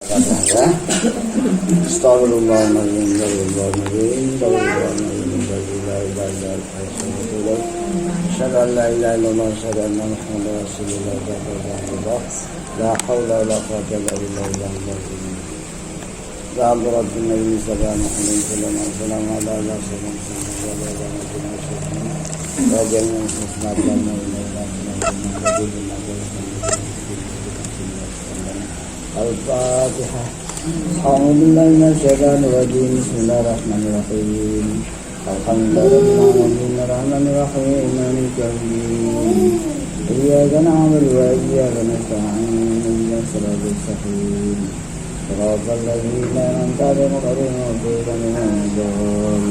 ya. Astagfirullahaladzim. Asyhadu an la ilaha illallah wa asyhadu anna Muhammadar Rasulullah. La haula wa la quwwata illa billah. Rabb rabbil alamin subhanahu wa ta'ala salamu ala wa jami'il Al-Fatihah. A'udzu billahi minasyaitonir rajim. Bismillahirrahmanirrahim. Alhamdulillahirabbil alamin maliki yaumiddin. Iyyaka na'budu wa iyyaka nasta'in. Ihdinas siratal mustaqim. Siratal ladzina an'amta 'alaihim ghairil maghdubi 'alaihim waladdallin.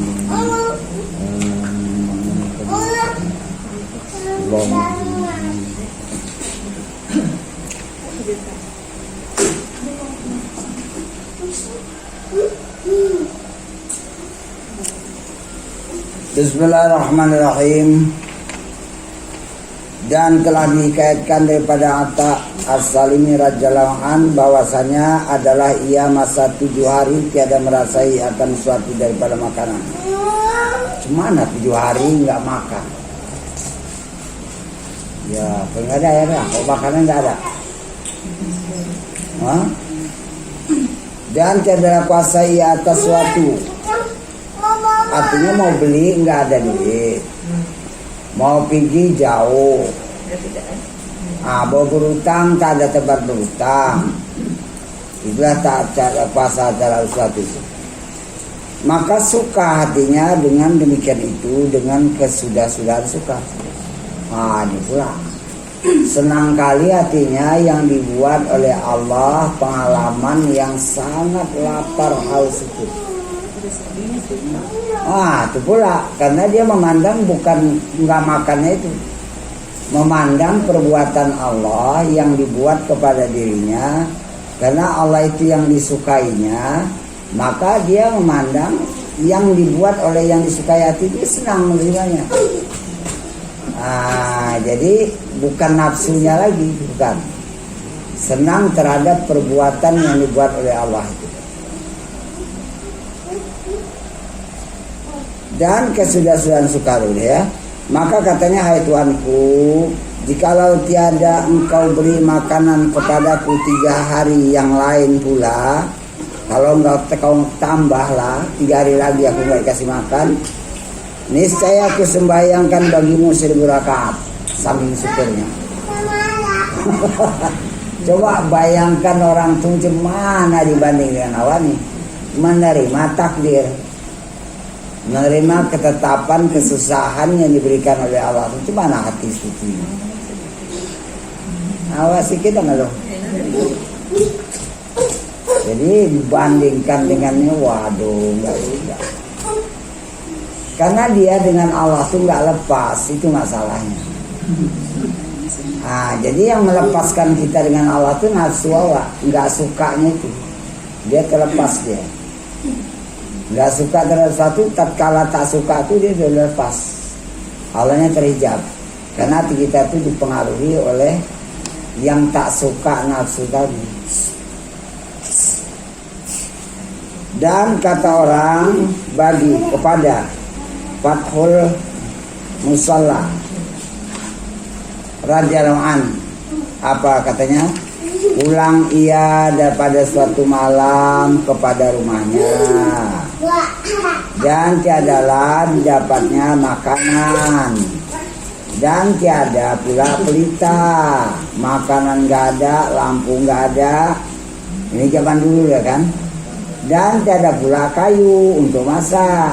Bismillahirrahmanirrahim. Dan telah dikaitkan daripada Atta As-Salimi radhiyallahu an bahwasanya adalah ia masa 7 hari tiada merasai akan suatu daripada makanan. Cemana 7 hari nggak makan? Ya, enggak ada ya, kok makanan nggak ada. Hah? Dan tiada kuasa ia atas suatu. Artinya mau beli nggak ada duit, mau pergi jauh, mau berutang tak ada tempat berutang, itulah tak ada kuasa dalam suatu itu. Maka suka hatinya dengan demikian itu, dengan kesudah-sudahan suka. Ini pula senang kali hatinya yang dibuat oleh Allah pengalaman yang sangat lapar haus itu. Itu pula karena dia memandang bukan nggak makannya itu, memandang perbuatan Allah yang dibuat kepada dirinya, karena Allah itu yang disukainya, maka dia memandang yang dibuat oleh yang disukai hati itu senang menerimanya. Jadi bukan nafsunya lagi, bukan, senang terhadap perbuatan yang dibuat oleh Allah itu. Dan kesudah-sudahan sukarun ya. Maka katanya, hai Tuanku, jikalau tiada engkau beri makanan kepadaku 3 hari yang lain pula, kalau engkau tambahlah 3 hari lagi aku gak kasih makan, niscaya aku sembahyangkan bagimu 1000 rakaat. Saking syukurnya. Coba bayangkan orang tuh gimana dibanding dengan awalnya menerima takdir, menerima ketetapan kesusahan yang diberikan oleh Allah. Itu mana hati suci? Awasi kita nggak loh. Jadi dibandingkan dengannya, waduh, nggak juga. Karena dia dengan Allah tuh nggak lepas, itu masalahnya. Jadi yang melepaskan kita dengan Allah tuh nafsu Allah, nggak sukanya itu. Dia terlepas dia. Nggak suka terhadap satu, tatkala tak suka itu dia sudah lepas. Allahnya terhijab. Karena hati kita itu dipengaruhi oleh yang tak suka nafsu tadi. Dan kata orang bagi kepada Fathul Musalla radhiyallahu an, apa katanya? Pulang ia daripada suatu malam kepada rumahnya, dan tiadalah didapatnya makanan, dan tiada pula pelita, makanan gak ada, lampu gak ada, ini zaman dulu ya kan, dan tiada pula kayu untuk masak.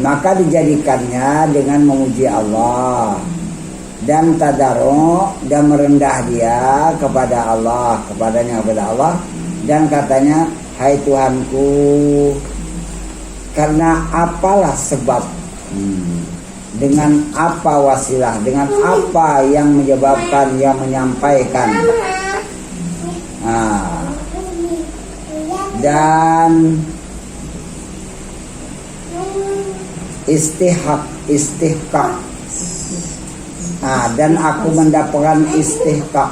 Maka dijadikannya dengan memuji Allah dan tadarru, dan merendah dia kepada Allah, kepada Allah, dan katanya, hai Tuhanku, karena apalah sebab, dengan apa wasilah, dengan apa yang menyebabkan, yang menyampaikan, dan istihqaq, dan aku mendapatkan istihqaq.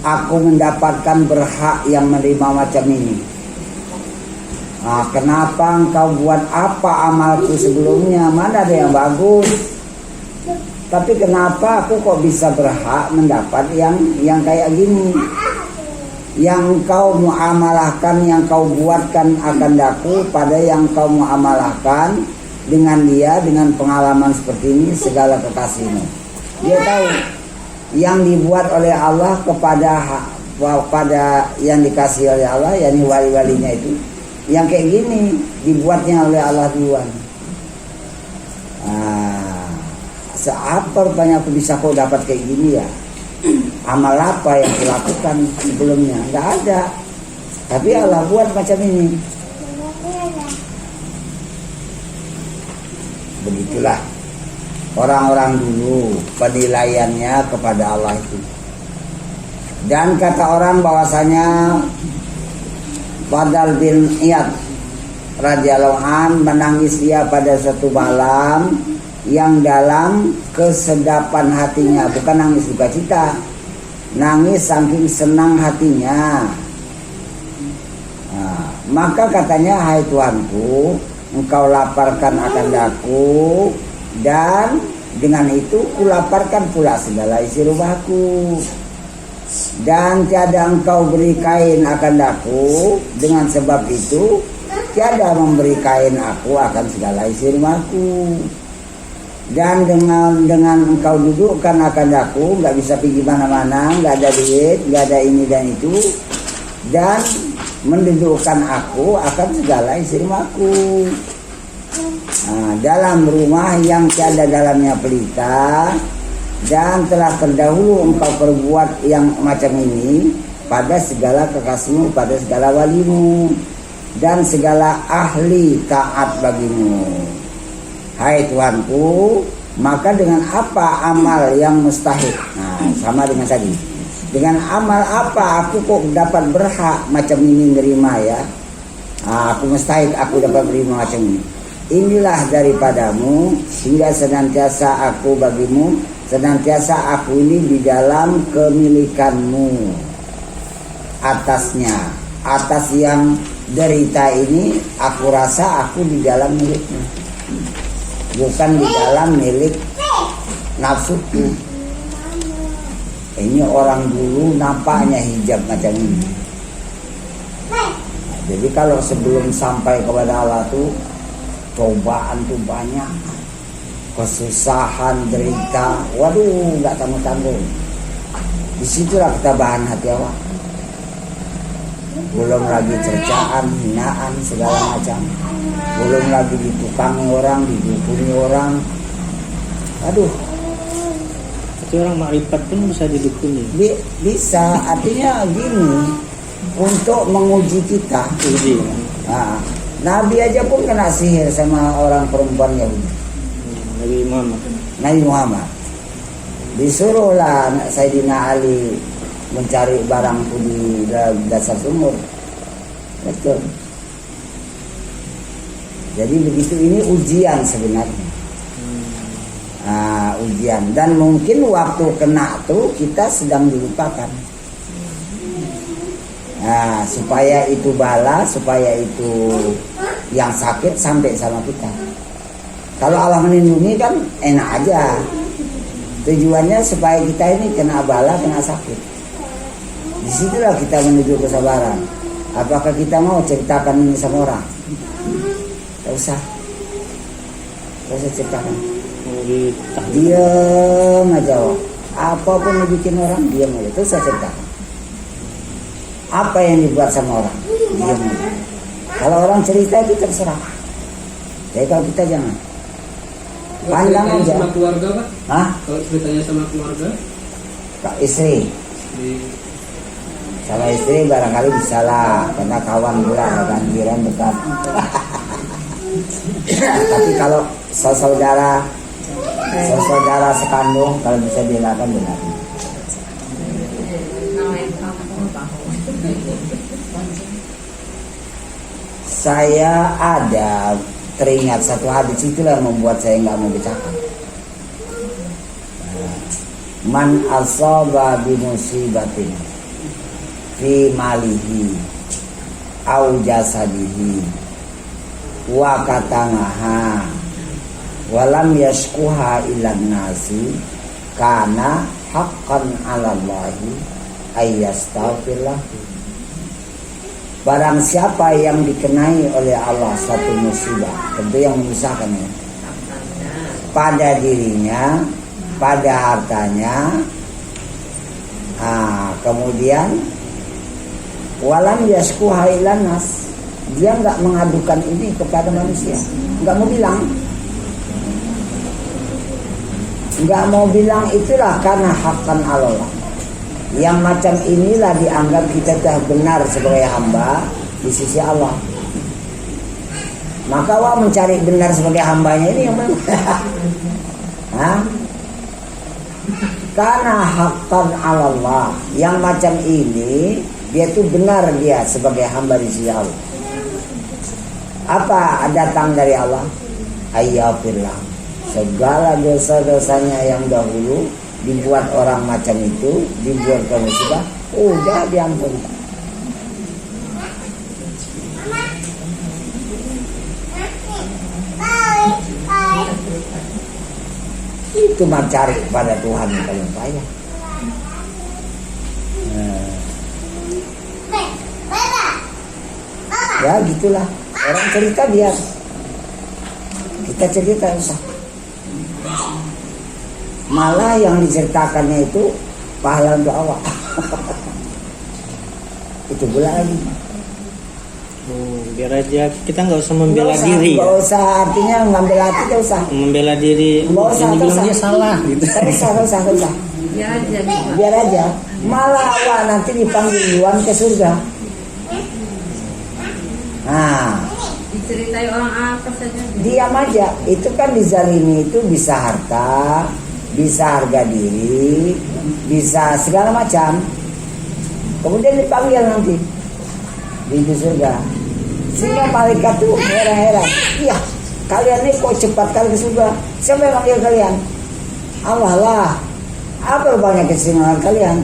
aku mendapatkan berhak yang menerima macam ini. Kenapa engkau buat apa amalku sebelumnya? Mana ada yang bagus? Tapi kenapa aku kok bisa berhak mendapat yang kayak gini? Yang kau muamalahkan, yang kau buatkan akan daku pada yang kau muamalahkan dengan dia, dengan pengalaman seperti ini, segala kekasihmu. Dia tahu yang dibuat oleh Allah kepada yang dikasih oleh Allah, yakni wali-walinya itu, yang kayak gini dibuatnya oleh Allah duluan. Seapa rupanya aku bisa kok dapat kayak gini ya? Amal apa yang dilakukan sebelumnya? Enggak ada. Tapi Allah buat macam ini. Begitulah orang-orang dulu penilaiannya kepada Allah itu. Dan kata orang bahwasanya Fadl bin Iyad radhiyallahu an menangis dia pada suatu malam yang dalam kesedapan hatinya, bukan nangis duka cita, nangis saking senang hatinya. Maka katanya, hai Tuhanku, engkau laparkan akan daku, dan dengan itu kulaparkan pula segala isi rumahku. Dan tiada engkau beri kain akan daku, dengan sebab itu tiada memberi kain aku akan segala isi rumahku. Dan dengan engkau dudukkan akan daku, nggak bisa pergi mana-mana, nggak ada duit, nggak ada ini dan itu, dan mendudukkan aku akan segala isi rumahku. Dalam rumah yang tiada dalamnya pelita, dan telah terdahulu engkau perbuat yang macam ini pada segala kekasihmu, pada segala walimu, dan segala ahli taat bagimu. Hai Tuhanku, maka dengan apa amal yang mustahil? Sama dengan tadi. Dengan amal apa aku kok dapat berhak macam ini nerima ya? Aku mustahil aku dapat menerima macam ini. Inilah daripadamu, sehingga senantiasa aku bagimu, senantiasa aku ini di dalam kemilikanmu. Atasnya, atas yang derita ini, aku rasa aku di dalam milikmu, bukan di dalam milik nafsuku. Ini orang dulu nampaknya hijab macam ini. Jadi kalau sebelum sampai kepada Allah tuh cobaan tuh banyak, kesusahan, derita, waduh nggak tanggung-tanggung. Disitulah kita bahan hati Allah. Belum lagi cercaan, hinaan, segala macam. Belum lagi ditukangi orang, didukuni orang. Aduh. Tapi orang makrifat pun bisa didukuni. Bisa, artinya gini, untuk menguji kita. Uji. Nabi aja pun kena sihir sama orang perempuan Yahudi. Nabi Muhammad. Disuruhlah Sayyidina Ali mencari barang itu di dasar sumur. Betul. Jadi begitu, ini ujian sebenarnya. Ujian, dan mungkin waktu kena tuh kita sedang dilupakan. Supaya itu bala, supaya itu yang sakit sampai sama kita. Kalau Allah melindungi kan enak aja. Tujuannya supaya kita ini kena bala, kena sakit. Disitulah kita menuju kesabaran. Apakah kita mau ceritakan ini sama orang? Tak usah ceritakan. Diam aja. Apapun yang bikin orang, diam aja. Terus saya ceritakan. Apa yang dibuat sama orang, diam aja. Kalau orang cerita itu terserah. Jadi kalau kita jangan. Pandang aja. Sama keluarga Pak? Kalau ceritanya sama keluarga? Istri. Sama istri barangkali bisa lah, karena kawan pula kan, jiran dekat. Tapi kalau saudara sekandung, kalau bisa dilakukan benar. Saya ada teringat satu hadis, itulah yang membuat saya nggak mau bercakap. Man asaba bi musibatin fi malihi au jasadihi wa katangaha walam yashkuha ilan nasi kana haqqan 'ala Allahi ayyastaghfirlah. Barang siapa yang dikenai oleh Allah satu musibah, tentu yang memisahkan ya, pada dirinya, pada hartanya, kemudian walam yashkuha ilan nas, dia nggak mengadukan ini kepada manusia, nggak mau bilang, itulah karena haqqan 'ala Allah. Yang macam inilah dianggap kita telah benar sebagai hamba di sisi Allah. Maka wah mencari benar sebagai hambanya ini yang benar. Karena haqqan 'ala Allah, yang macam ini dia itu benar dia sebagai hamba di sisi Allah. Apa datang dari Allah? Ayyafirlah. Segala dosa-dosanya yang dahulu dibuat orang macam itu, dibuat musibah, udah diampuni. Itu mencari kepada Tuhan yang paling payah. Ya gitulah, orang cerita biar kita cerita usah. Malah yang diceritakannya itu pahala untuk awak. Itu pula lagi. Biar aja kita nggak usah membela diri. Nggak usah, artinya ngambil hati nggak usah. Membela diri. Nggak usah, ini bilang dia salah gitu. Nggak usah. Biar aja. Malah awak nanti dipanggil duluan ke surga. Diceritai orang apa saja. Diam aja. Itu kan dizalimi itu bisa harta, bisa harga diri, bisa segala macam. Kemudian dipanggil nanti di surga. Sehingga malaikat tuh heran-heran. Iya, kalian ini kok cepat kali ke surga? Siapa yang panggil kalian? Allah lah. Apa rupanya kesenangan kalian?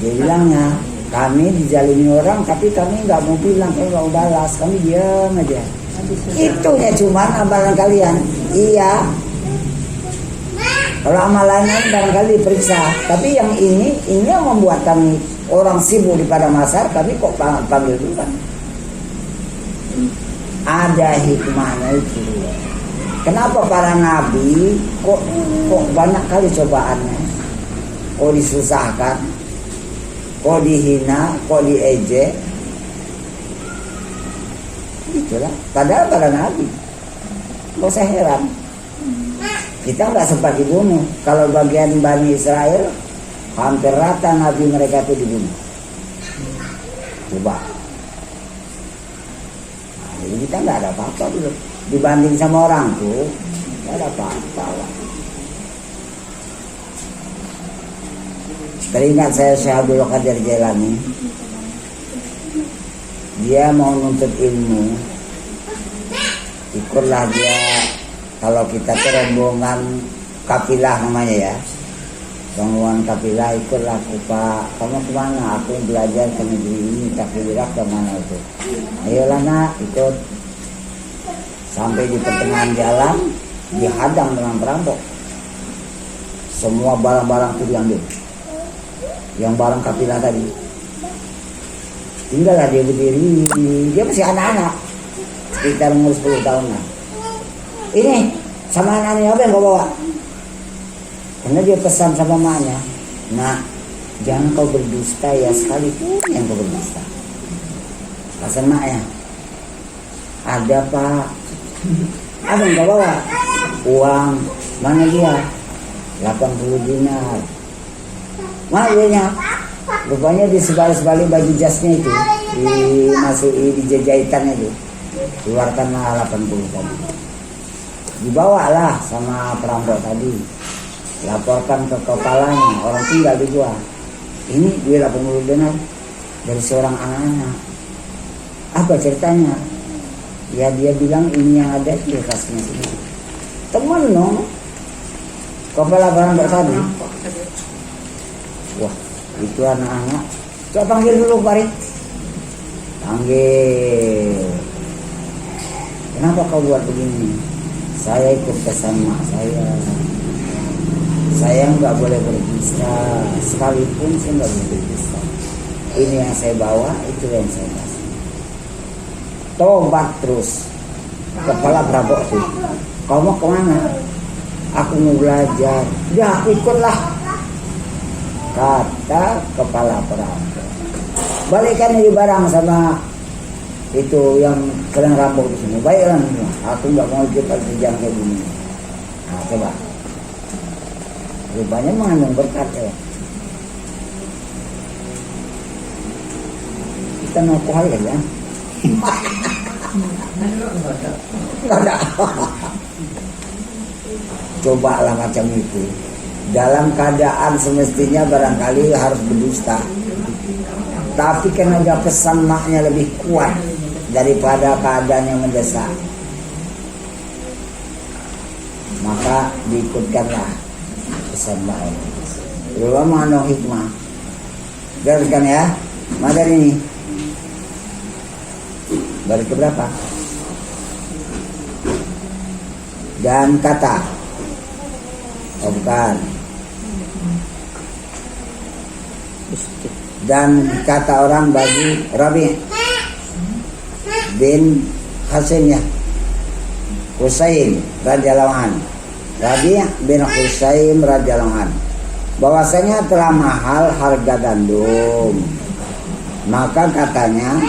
Dia bilangnya, kami dizalimi orang tapi kami nggak mau bilang, kami nggak mau balas, kami diam aja. Itunya cuman amalan kalian. Iya. Kalau amalannya barangkali diperiksa, tapi yang ini yang membuat kami orang sibuk di padang mahsyar, kami kok panggil dulu kan? Ada hikmahnya itu. Kenapa para nabi kok banyak kali cobaannya? Kok disusahkan? Kok dihina? Kok diejek? Itulah. Padahal para nabi, kok saya heran. Kita nggak sempat dibunuh. Kalau bagian Bani Israel, hampir rata nabi mereka itu dibunuh. Coba. Jadi kita nggak ada apa-apa dulu. Dibanding sama orang tuh, nggak ada apa-apa lah. Teringat saya Syekh Abdul Qadir Jailani. Dia mau nuntut ilmu. Ikutlah dia. Kalau kita ke rombongan kafilah namanya ya, rombongan kafilah, ikutlah aku Pak, kamu kemana? Aku belajar ke negeri ini, kafilah kemana itu? Ayolah nak, ikut. Sampai di pertengahan jalan dihadang dengan perampok. Semua barang-barang itu diambil, yang barang kafilah tadi. Tinggallah dia berdiri, dia masih anak-anak, sekitar umur 10 tahun lah. Ini sama anaknya apa yang kau bawa? Karena dia pesan sama maknya, nak, jangan kau berdusta ya, sekalipun yang kau berdusta. Pesan maknya, ada Pak. Apa yang kau bawa? Uang. Mana dia? 80 dinar. Mana dianya? Rupanya di sebalik-sebalik baju jasnya itu, di jahitannya itu, keluarkanlah 80 tadi. Dibawalah sama perampok tadi, laporkan ke kepalanya, orang tinggal di gua. Ini dia 80 dinar dari seorang anak-anak. Apa ceritanya? Ya dia bilang ini yang ada di kasnya sini. Temen dong, kepala perampok tadi. Wah, Itu anak-anak, coba panggil dulu Bari. Panggil. Kenapa kau buat begini? Saya ikut pesan mak saya. Saya nggak boleh berdusta, sekalipun saya nggak boleh berdusta. Ini yang saya bawa, itu yang saya kasih. Tobat terus. Kepala berabok tuh. Kau mau kemana? Aku mau belajar. Ya ikutlah. Kata kepala perampok. Balikkan ini barang sama itu yang sedang rampok di sini. Baiklah, aku nggak mau ikut kerjaan kayak gini. Nah, coba. Rupanya mengandung berkat ya. Kita mau kuhal kan ya? Nggak ada. Cobalah macam itu. Dalam keadaan semestinya barangkali harus berdusta. Tapi karena ada pesan maknya lebih kuat daripada keadaan yang mendesak, maka diikutkanlah pesan maknya. Belum mengandung hikmah. Dengarkan ya. Mana ini? Baru keberapa? Dan kata. Oh bukan. Dan kata orang bagi Rabi bin Hasim ya, Husain radhiyallahu anhu. Rabi bin Husain radhiyallahu anhu, bahwasanya telah mahal harga gandum. Maka katanya,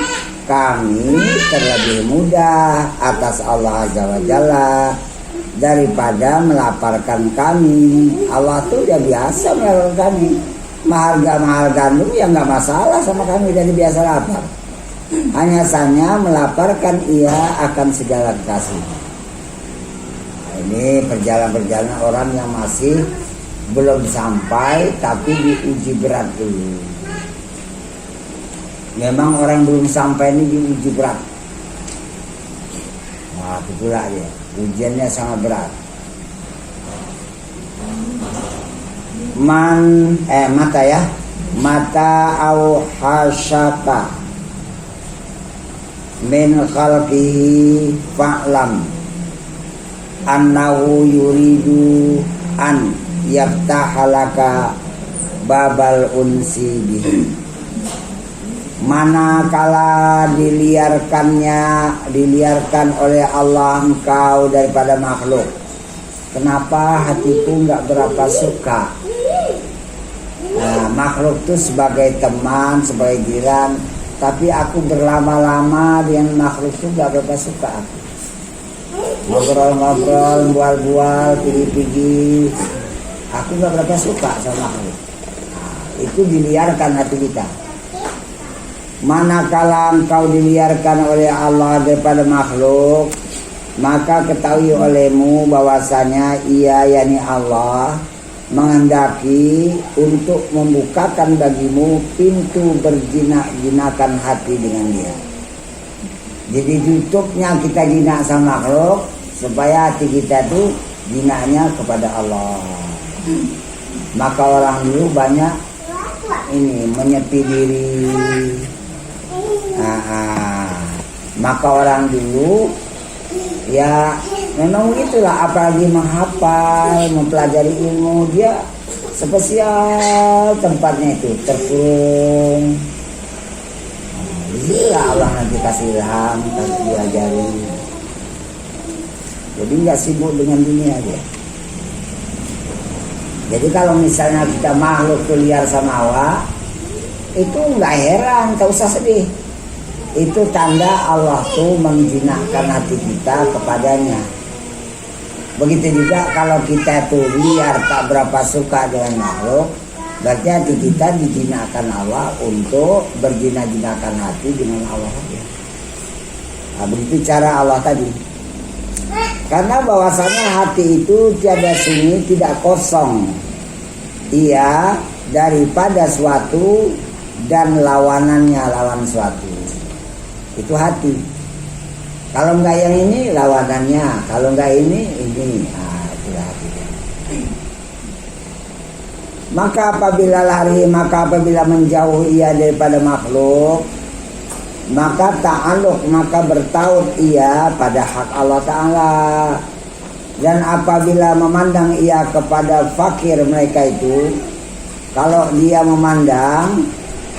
kami terlebih mudah atas Allah Azza wa Jalla daripada melaparkan kami. Allah tuh udah biasa melaparkan kami. Mahal gandum ya nggak masalah sama kami, dari biasa lapar. Hanya saja melaparkan ia akan segala kasih. Nah, ini perjalanan orang yang masih belum sampai tapi diuji berat dulu. Memang orang belum sampai ini diuji berat. Nah, itulah dia. Ujiannya sangat berat. Mata ya, mata au hasyata min khalqihi fa'lam annahu yuridu an yaftahalaka babal unsi bihi. Manakala diliarkan oleh Allah engkau daripada makhluk, kenapa hatiku nggak berapa suka? Nah, makhluk itu sebagai teman, sebagai jiran, tapi aku berlama-lama dengan makhluk itu gak berapa suka aku. Ngobrol-ngobrol, bual-bual, pergi-pergi, aku gak berapa suka sama makhluk. Nah, itu diliarkan hati kita. Manakala engkau diliarkan oleh Allah daripada makhluk, maka ketahui olehmu bahwasanya ia, yakni Allah, menghendaki untuk membukakan bagimu pintu berjinak-jinakan hati dengan dia. Jadi tutupnya kita jinak sama makhluk supaya hati kita tuh jinaknya kepada Allah. Maka orang dulu banyak ini menyepi diri. Maka orang dulu ya memang itulah, apalagi menghafal, mempelajari ilmu, dia spesial tempatnya itu, terkurung. Inilah Allah nanti kasih ilham, kasih diajari. Jadi nggak sibuk dengan dunia aja. Jadi kalau misalnya kita makhluk tuh liar sama Allah, itu nggak heran, tak usah sedih. Itu tanda Allah tuh menjinakkan hati kita kepadanya. Begitu juga kalau kita tuh liar, tak berapa suka dengan makhluk, berarti hati kita dijinakkan Allah untuk berjinah-jinahkan hati dengan Allah. Nah, begitu cara Allah tadi. Karena bahwasanya hati itu tiada sunyi, tidak kosong. Ia daripada suatu dan lawanannya lawan suatu. Itu hati. Kalau enggak yang ini lawanannya, kalau enggak ini. Nah, itulah hati. Maka apabila lari, maka apabila menjauh ia daripada makhluk, maka ta'aluk, maka bertaut ia pada hak Allah Ta'ala. Dan apabila memandang ia kepada fakir mereka itu, kalau dia memandang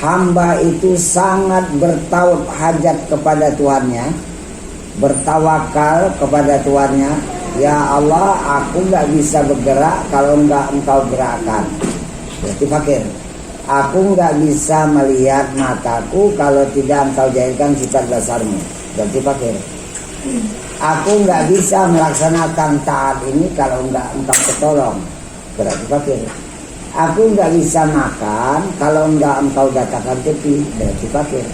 hamba itu sangat bertaut hajat kepada Tuhannya, bertawakal kepada Tuhannya, ya Allah, aku gak bisa bergerak kalau enggak engkau gerakkan. Berarti fakir. Aku gak bisa melihat mataku kalau tidak engkau jadikan sifat dasarmu. Berarti fakir. Aku nggak bisa melaksanakan taat ini kalau nggak engkau ketolong. Berarti fakir. Aku nggak bisa makan kalau nggak engkau datangkan tepi. Berarti fakir.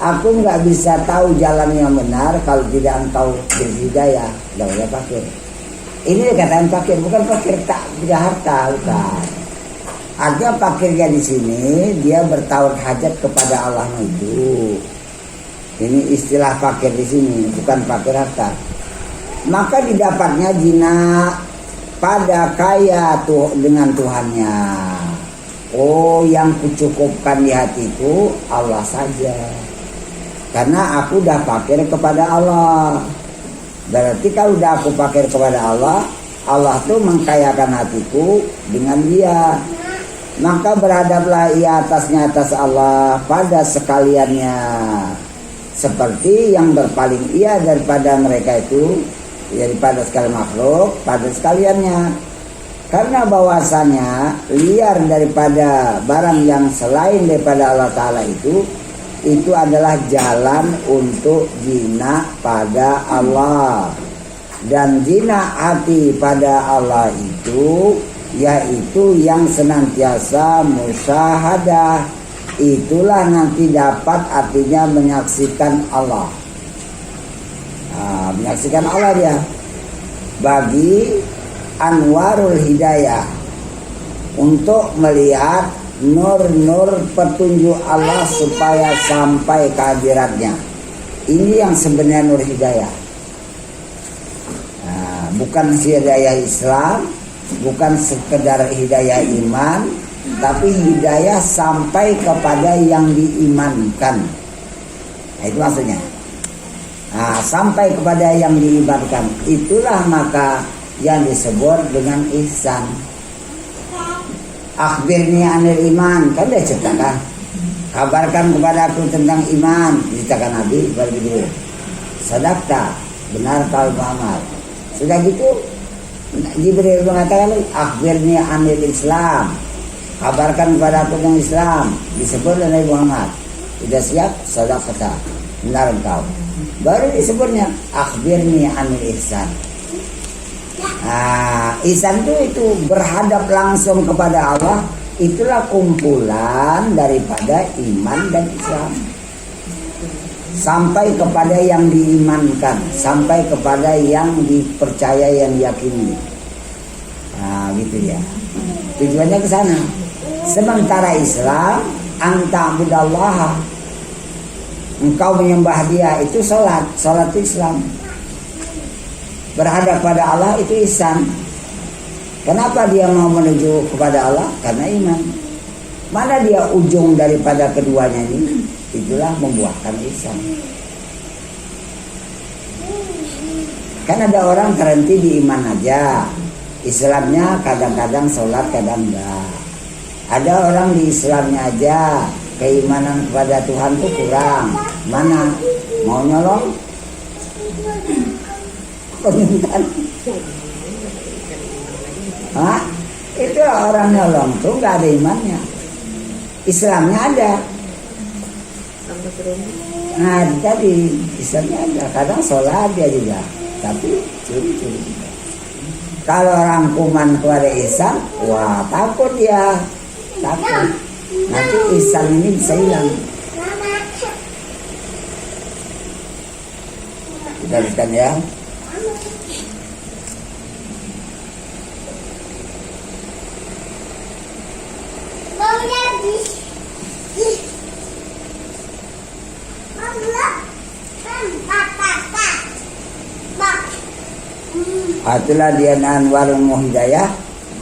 Aku nggak bisa tahu jalan yang benar kalau tidak engkau beri hidayah. Berarti fakir. Ini dikatakan fakir, bukan fakir tak punya harta, bukan. Artinya fakirnya di sini dia bertawar hajat kepada Allah itu. Ini istilah fakir di sini, bukan fakir harta. Maka didapatnya jinak pada kaya tuh dengan Tuhannya. Oh, yang kucukupkan di hatiku Allah saja. Karena aku dah fakir kepada Allah. Berarti kalau dah aku fakir kepada Allah, Allah tuh mengkayakan hatiku dengan Dia. Maka berhadaplah ia atasnya atas Allah pada sekaliannya, seperti yang berpaling ia daripada mereka itu, daripada segala makhluk pada sekaliannya. Karena bahwasanya liar daripada barang yang selain daripada Allah Ta'ala itu adalah jalan untuk jinak pada Allah. Dan jinak hati pada Allah itu yaitu yang senantiasa musyahadah. Itulah nanti dapat artinya menyaksikan Allah. Menyaksikan Allah dia bagi anwarul hidayah, untuk melihat nur-nur petunjuk Allah supaya sampai ke hadiratnya. Ini yang sebenarnya nur hidayah. Bukan hidayah Islam, bukan sekedar hidayah iman, tapi hidayah sampai kepada yang diimankan. Nah, itu maksudnya. Sampai kepada yang diimankan. Itulah maka yang disebut dengan ihsan. Akhbirni anil iman, kan dia ceritakan. Kabarkan kepada aku tentang iman, ceritakan Nabi kepada Jibril. Sadaqta, benar kau Muhammad. Sudah gitu Jibril mengatakan, akhbirni anil Islam, kabarkan kepada aku tentang Islam. Disebut oleh Nabi Muhammad. Sudah siap? Sadaqta, benar engkau. Baru disebutnya akhbirni anil ihsan. Ihsan itu berhadap langsung kepada Allah. Itulah kumpulan daripada iman dan Islam, sampai kepada yang diimankan, sampai kepada yang dipercaya, yang diyakini. Gitu ya. Tujuannya ke sana. Sementara Islam, anta'budallaha, engkau menyembah Dia, itu salat Islam. Berhadap pada Allah itu ihsan. Kenapa dia mau menuju kepada Allah? Karena iman. Mana dia ujung daripada keduanya ini? Itulah membuahkan ihsan. Kan ada orang terhenti di iman aja, Islamnya kadang-kadang sholat, kadang enggak. Ada orang di Islamnya aja, keimanan kepada Tuhan tuh kurang. Mana? Mau nyolong? Permintaan. Itu orang nyolong tuh nggak ada imannya. Islamnya ada. Jadi Islamnya ada. Kadang sholat dia juga, tapi curi-curi. Kalau rangkuman kepada ihsan, wah takut dia, takut. Nanti ihsan ini bisa hilang. Kita lihat ya. Itulah dia anwarul hidayah,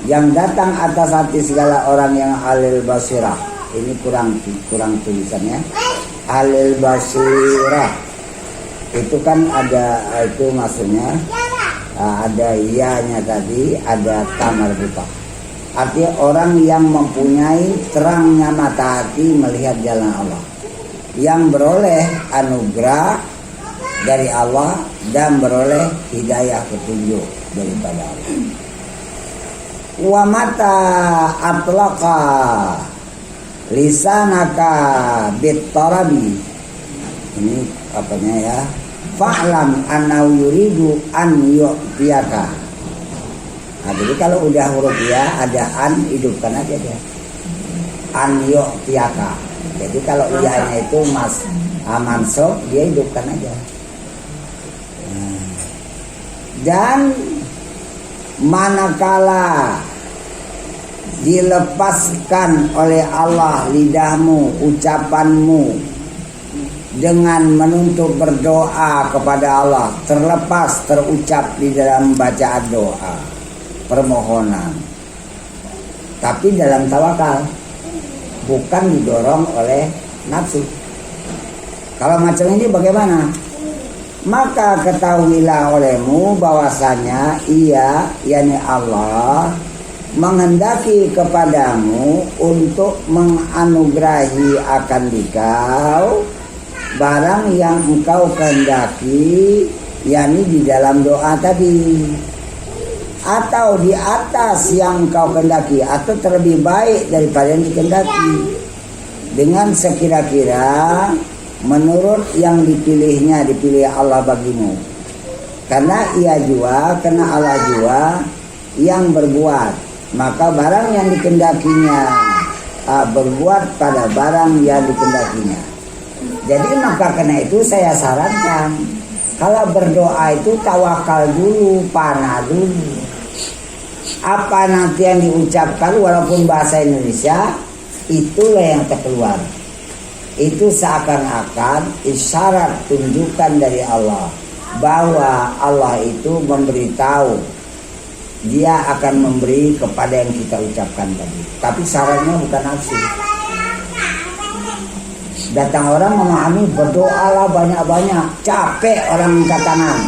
yang datang atas hati segala orang yang alil basirah. Ini kurang tulisannya. Alil basirah itu kan ada, itu maksudnya ada ianya tadi, ada tamar buta. Artinya orang yang mempunyai terangnya mata hati melihat jalan Allah, yang beroleh anugerah dari Allah dan beroleh hidayah petunjuk daripada Allah. Wa mata atlaqa lisanaka bitarabi, ini apanya ya, fa'lam annahu yuridu an yu'tiyaka. Nah, jadi kalau udah huruf ya ada an, hidupkan aja dia, an yu'tiyaka. Jadi kalau iya-nya itu mansub, dia hidupkan aja. Dan manakala dilepaskan oleh Allah lidahmu, ucapanmu dengan menuntut berdoa kepada Allah, terlepas terucap di dalam bacaan doa, permohonan, tapi dalam tawakal, bukan didorong oleh nafsu. Kalau macam ini bagaimana? Maka ketahuilah olehmu bahwasanya ia, yakni Allah, menghendaki kepadamu untuk menganugerahi akan dikau barang yang engkau kehendaki, yakni di dalam doa tadi, atau di atas yang engkau kehendaki, atau terlebih baik daripada yang dikehendaki, dengan sekira-kira menurut yang dipilih Allah bagimu. Karena ia jua, karena Allah jua yang berbuat, maka barang yang dikehendakinya berbuat pada barang yang dikehendakinya. Jadi maka karena itu saya sarankan, kalau berdoa itu tawakal dulu, panah dulu. Apa nanti yang diucapkan walaupun bahasa Indonesia, itulah yang terkeluar. Itu seakan-akan isyarat tunjukan dari Allah bahwa Allah itu memberitahu dia akan memberi kepada yang kita ucapkan tadi. Tapi syaratnya bukan nafsu. Datang orang memahami berdoalah banyak-banyak, capek orang angkat tangan.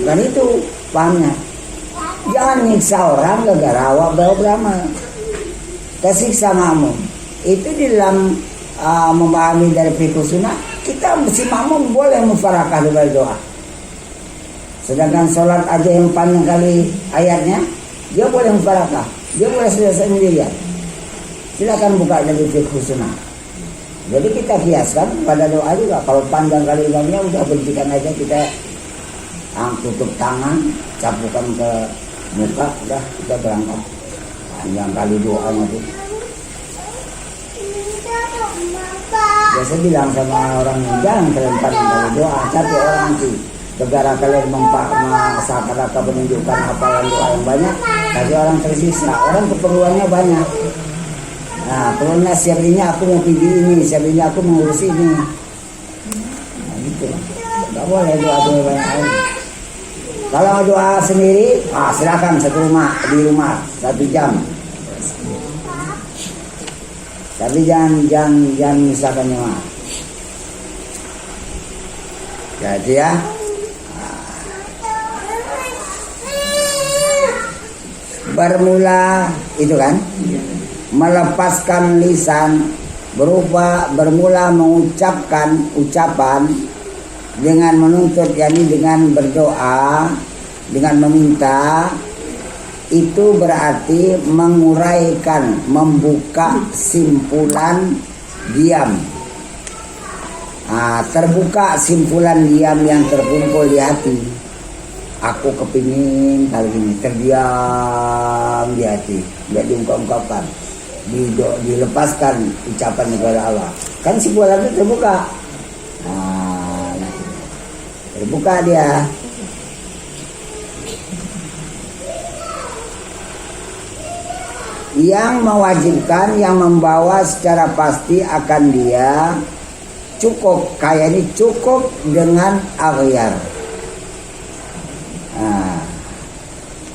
Dan itu pahamnya. Jangan nyiksa orang gara-gara awak beramal. Kesiksa makmum. Itu di dalam memahami dari fikih sunnah, kita si makmum boleh mufarakah dengan doa. Sedangkan sholat aja yang panjang kali ayatnya, dia boleh mufarakah, dia boleh selesai sendirian. Silakan buka dari fikih sunnah. Jadi kita kiaskan pada doa juga. Kalau panjang kali imamnya, udah berhentikan aja, kita tutup tangan, capukan ke muka, udah kita berangkat. Panjang kali doanya tuh. Biasa bilang sama orang, jangan kalian panjang kali doa, tapi orang nanti negara kalian seakan-akan menunjukkan hafalan doa yang banyak, tapi orang tersisa. Orang keperluannya banyak. Nah, perlunya siap ini aku mau pergi ini, siap ini aku mau urus ini. Nah, gitu. Gak boleh doa-doa banyak. Kalau doa sendiri, silakan di rumah 1 jam. Tapi jangan misalkan nyawa. Jadi ya. Bermula itu kan, melepaskan lisan bermula mengucapkan ucapan dengan menuntut, yakni dengan berdoa, dengan meminta, itu berarti menguraikan, membuka simpulan diam. Terbuka simpulan diam yang terkumpul di hati. Aku kepingin kali ini terdiam di hati, tidak diungkapkan, dilepaskan ucapan kepada Allah. Kan simpulan itu terbuka. Terbuka dia. Yang mewajibkan, yang membawa secara pasti akan dia cukup, kayak ini cukup dengan aghyar.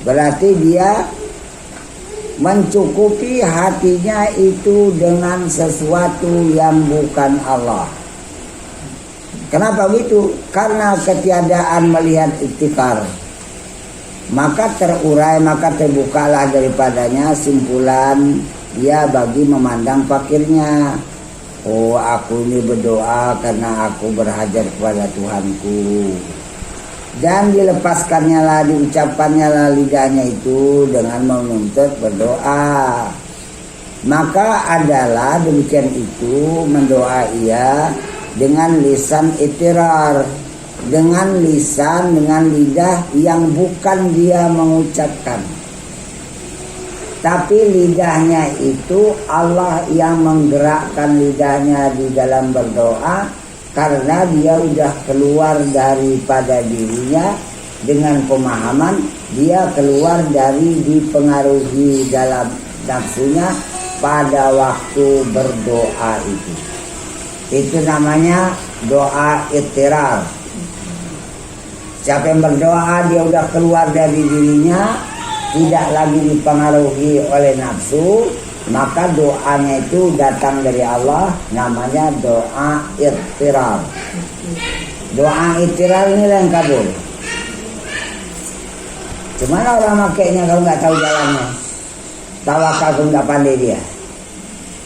Berarti dia mencukupi hatinya itu dengan sesuatu yang bukan Allah. Kenapa begitu? Karena ketiadaan melihat iftikar. Maka terurai, maka terbukalah daripadanya simpulan dia bagi memandang fakirnya. Oh, aku ini berdoa karena aku berhajat kepada Tuhanku. Dan dilepaskannya lah, diucapkannya lah lidahnya itu dengan menuntut berdoa. Maka adalah demikian itu mendoa ia dengan lisan itirar, dengan lisan, dengan lidah yang bukan dia mengucapkan, tapi lidahnya itu Allah yang menggerakkan lidahnya di dalam berdoa, karena dia sudah keluar daripada dirinya dengan pemahaman, dia keluar dari dipengaruhi dalam nafsunya pada waktu berdoa itu. Itu namanya doa ittirar. Siapa yang berdoa dia udah keluar dari dirinya, tidak lagi dipengaruhi oleh nafsu, maka doanya itu datang dari Allah, namanya doa ittirar. Doa ittirar ini yang kabul. Cuman orang makainya kalau nggak tahu jalannya, tawakal pun nggak pandai dia.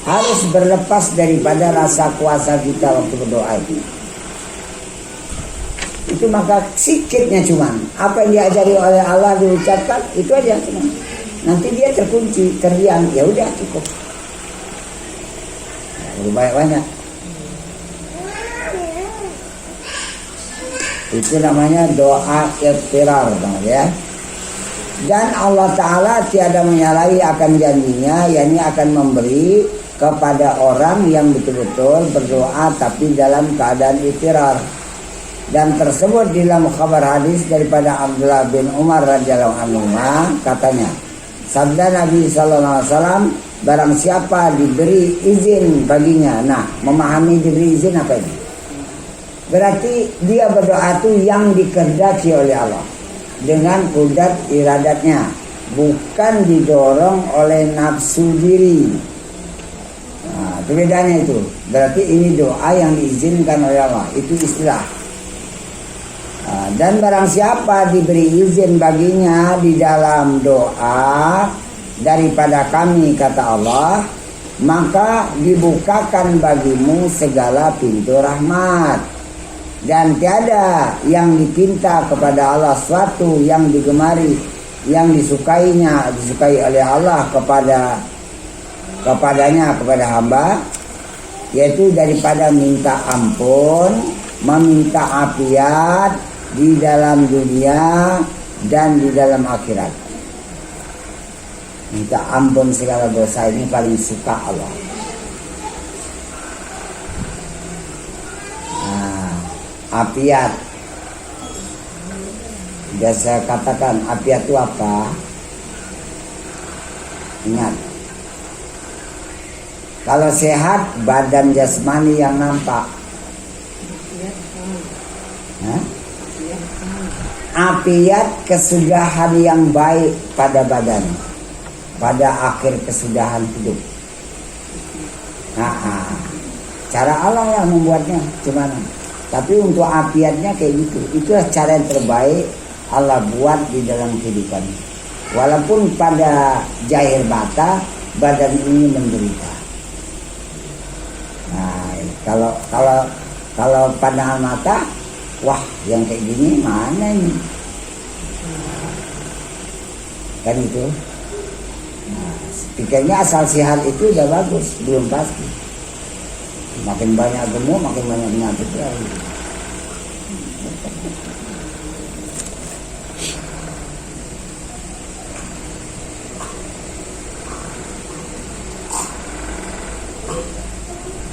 Harus berlepas daripada rasa kuasa kita waktu berdoa itu. Itu maka sikitnya cuman apa yang diajari oleh Allah diucapkan itu aja cuman. Nanti dia terkunci, terdiam, ya udah cukup. Lebih banyak. Itu namanya doa ittirar, ya. Dan Allah Ta'ala tiada menyalahi akan janjinya, yakni akan memberi kepada orang yang betul-betul berdoa tapi dalam keadaan ittirar. Dan tersebut di dalam kabar hadis daripada Abdullah bin Umar radhiyallahu anhu, katanya, sabda Nabi sallallahu alaihi wasallam, barang siapa diberi izin baginya. Nah, memahami diberi izin apa ini? Berarti dia berdoa itu yang dikehendaki oleh Allah dengan kudrat iradatnya, bukan didorong oleh nafsu diri. Nah, itu bedanya itu. Berarti ini doa yang diizinkan oleh Allah. Itu istilah. Nah, dan barang siapa diberi izin baginya di dalam doa daripada kami, kata Allah, maka dibukakan bagimu segala pintu rahmat. Dan tiada yang dipinta kepada Allah suatu yang digemari, yang disukai oleh Allah kepadanya, kepada hamba, yaitu daripada minta ampun, meminta afiat di dalam dunia dan di dalam akhirat. Minta ampun segala dosa ini paling suka Allah. Nah, afiat, biasa katakan afiat itu apa? Ingat, kalau sehat badan jasmani yang nampak. Afiat kesudahan yang baik pada badan, pada akhir kesudahan hidup. Nah, cara Allah yang membuatnya gimana? Tapi untuk afiatnya kayak gitu. Itulah cara yang terbaik Allah buat di dalam kehidupan. Walaupun pada zahir mata badan ini menderita. Nah, kalau pandangan mata, wah, yang kayak gini mana ini? Kan itu. Nah, pikirnya asal sehat itu udah bagus, belum pasti. Makin banyak gemuk, makin banyak penyakit lagi.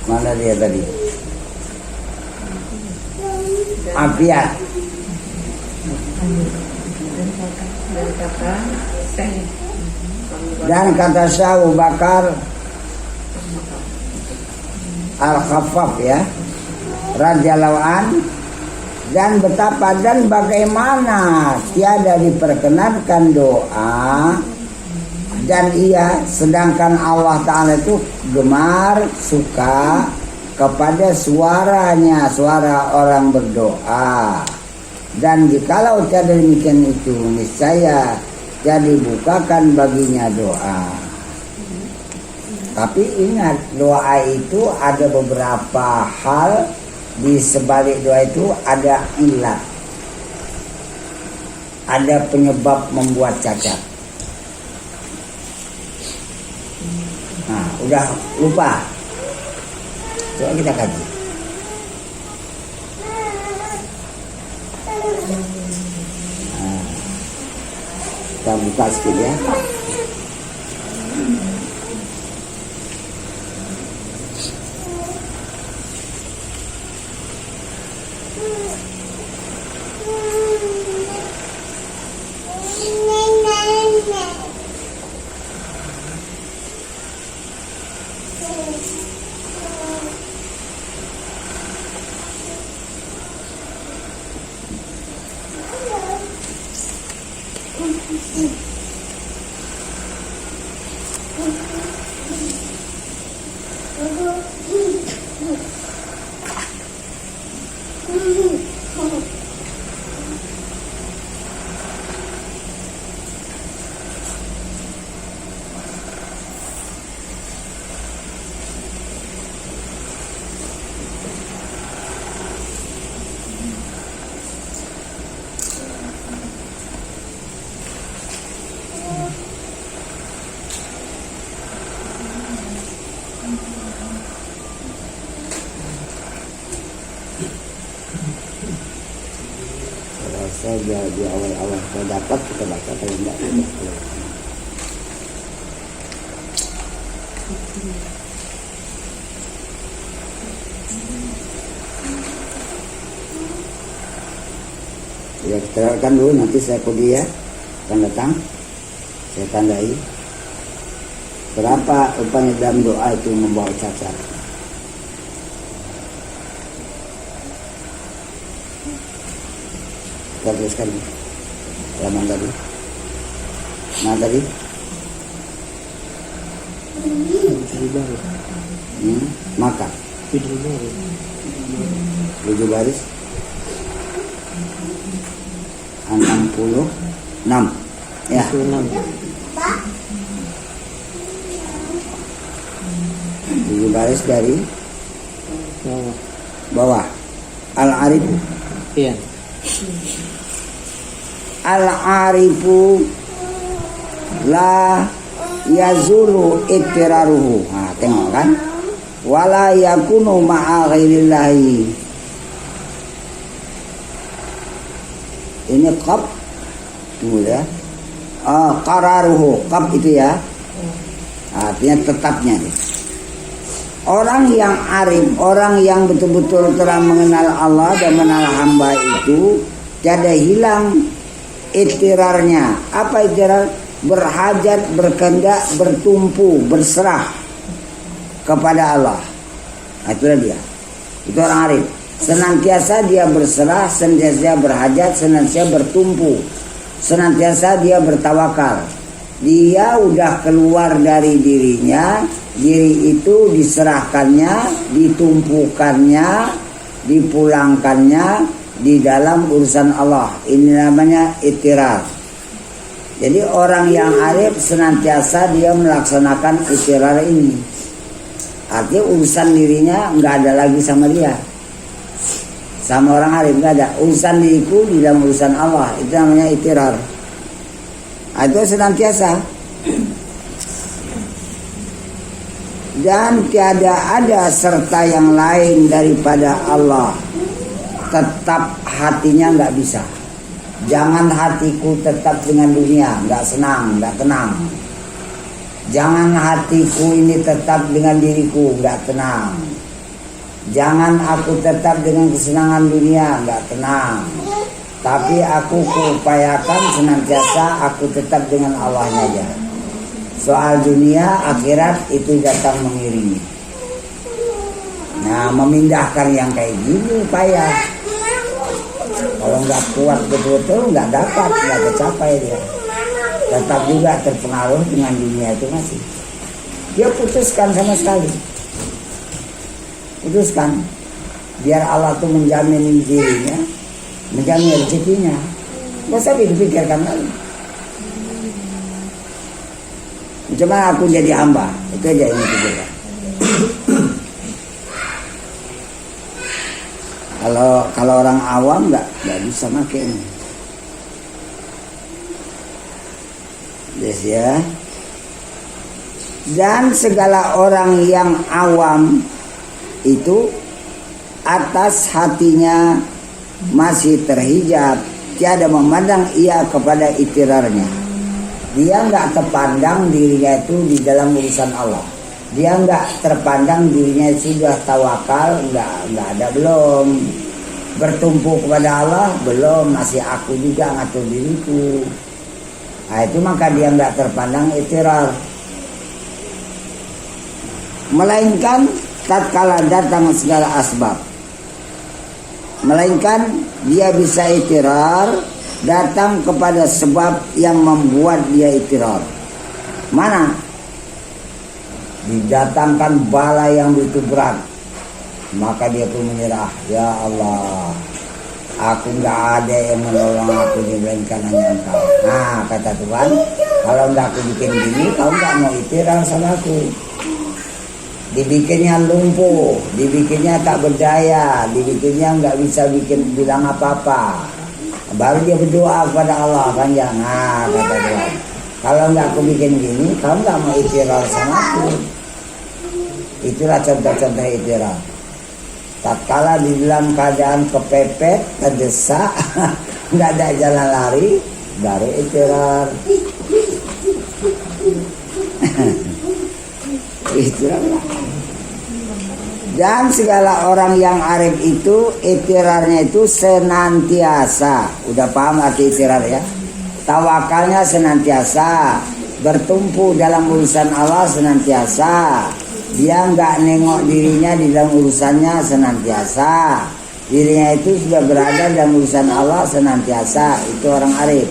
Mana dia tadi? Afiat. Dan kata Syekh Abu Bakar Al-Khaffaf, ya, radhiyallahu an, Dan betapa dan bagaimana tiada diperkenankan doa, dan ia sedangkan Allah Ta'ala itu gemar, suka kepada suaranya, suara orang berdoa. Dan jikalau tiada demikian itu, niscaya jadi bukakan baginya doa. Tapi ingat, doa itu ada beberapa hal. Di sebalik doa itu ada ilat, ada penyebab membuat cacat. Nah, udah lupa, coba kita kaji. Nah, kita buka sedikit ya. Saja di awal-awal kalau dapat kita baca, kalau enggak tidak. Ya, kita akan dulu, nanti saya kode ya, akan datang, saya tandai berapa rupanya dalam doa itu membawa cacat. Kita teruskan halaman tadi. Nah tadi maka 7 baris 66 ya. 7 baris dari bawah. Al-Arifu. Iya. Al-Arifu la yazulu ittiraruhu. Nah, tengok kan? Wala yakunu ma'a ghairillahi. Ini qab tunggu ya. Qararuhu, qab itu ya. Artinya tetapnya. Orang yang arif, orang yang betul-betul telah mengenal Allah dan mengenal hamba itu, tiada hilang iktirarnya. Apa iktirar? Berhajat, berkehendak, bertumpu, berserah kepada Allah. Itulah dia. Itu orang arif. Senantiasa dia berserah, senantiasa berhajat, senantiasa bertumpu, senantiasa dia bertawakal. Dia udah keluar dari dirinya, diri itu diserahkannya, ditumpukannya, dipulangkannya di dalam urusan Allah. Ini namanya iktirar. Jadi orang yang arif senantiasa dia melaksanakan iktirar ini. Artinya urusan dirinya nggak ada lagi sama dia, sama orang arif nggak ada. Urusan diriku di dalam urusan Allah, itu namanya iktirar. Itu senantiasa. Dan tiada ada serta yang lain daripada Allah. Tetap hatinya nggak bisa. Jangan hatiku tetap dengan dunia, nggak senang, nggak tenang. Jangan hatiku ini tetap dengan diriku, nggak tenang. Jangan aku tetap dengan kesenangan dunia, nggak tenang. Tapi aku kuupayakan senantiasa aku tetap dengan Allahnya aja. Soal dunia, akhirat itu datang mengiringi. Nah, memindahkan yang kayak gini payah. Kalau nggak kuat betul-betul nggak dapat, nggak tercapai dia. Tetap juga terpengaruh dengan dunia itu masih. Dia putuskan sama sekali. Putuskan. Biar Allah tuh menjamin dirinya, menjamin rezekinya. Nggak usah dipikirkan lagi. Cuma aku jadi hamba, itu aja yang dipikirkan. Kalau orang awam nggak bisa pakai ini. Yes, ya. Dan segala orang yang awam itu atas hatinya masih terhijab, tiada memandang ia kepada itirarnya. Dia nggak terpandang dirinya itu di dalam urusan Allah. Dia nggak terpandang dirinya sudah tawakal, nggak ada, belum bertumpu kepada Allah, belum, masih aku juga ngatur diriku. Nah itu maka dia nggak terpandang itirar. Melainkan tatkala datang segala asbab, melainkan dia bisa itirar datang kepada sebab yang membuat dia itirar. Mana? Didatangkan bala yang begitu berat, maka dia pun menyerah. Ya Allah, aku nggak ada yang menolong aku, melainkan hanya Engkau. Nah kata Tuhan, kalau nggak aku bikin gini, kau nggak mau itirar sama aku. Dibikinnya lumpuh, dibikinnya tak berdaya, dibikinnya nggak bisa bilang apa-apa. Baru dia berdoa kepada Allah panjang. Nah kata Tuhan, kalau nggak aku bikin gini, kau nggak mau itirar sama aku. Itulah contoh-contoh itirar. Tatkala di dalam keadaan kepepet, terdesak, nggak ada jalan lari, baru itirar. Itirar. Dan segala orang yang arif itu itirarnya itu senantiasa. Udah paham arti itirar ya? Tawakalnya senantiasa, bertumpu dalam urusan Allah senantiasa. Dia nggak nengok dirinya di dalam urusannya senantiasa. Dirinya itu sudah berada dalam urusan Allah senantiasa. Itu orang arif.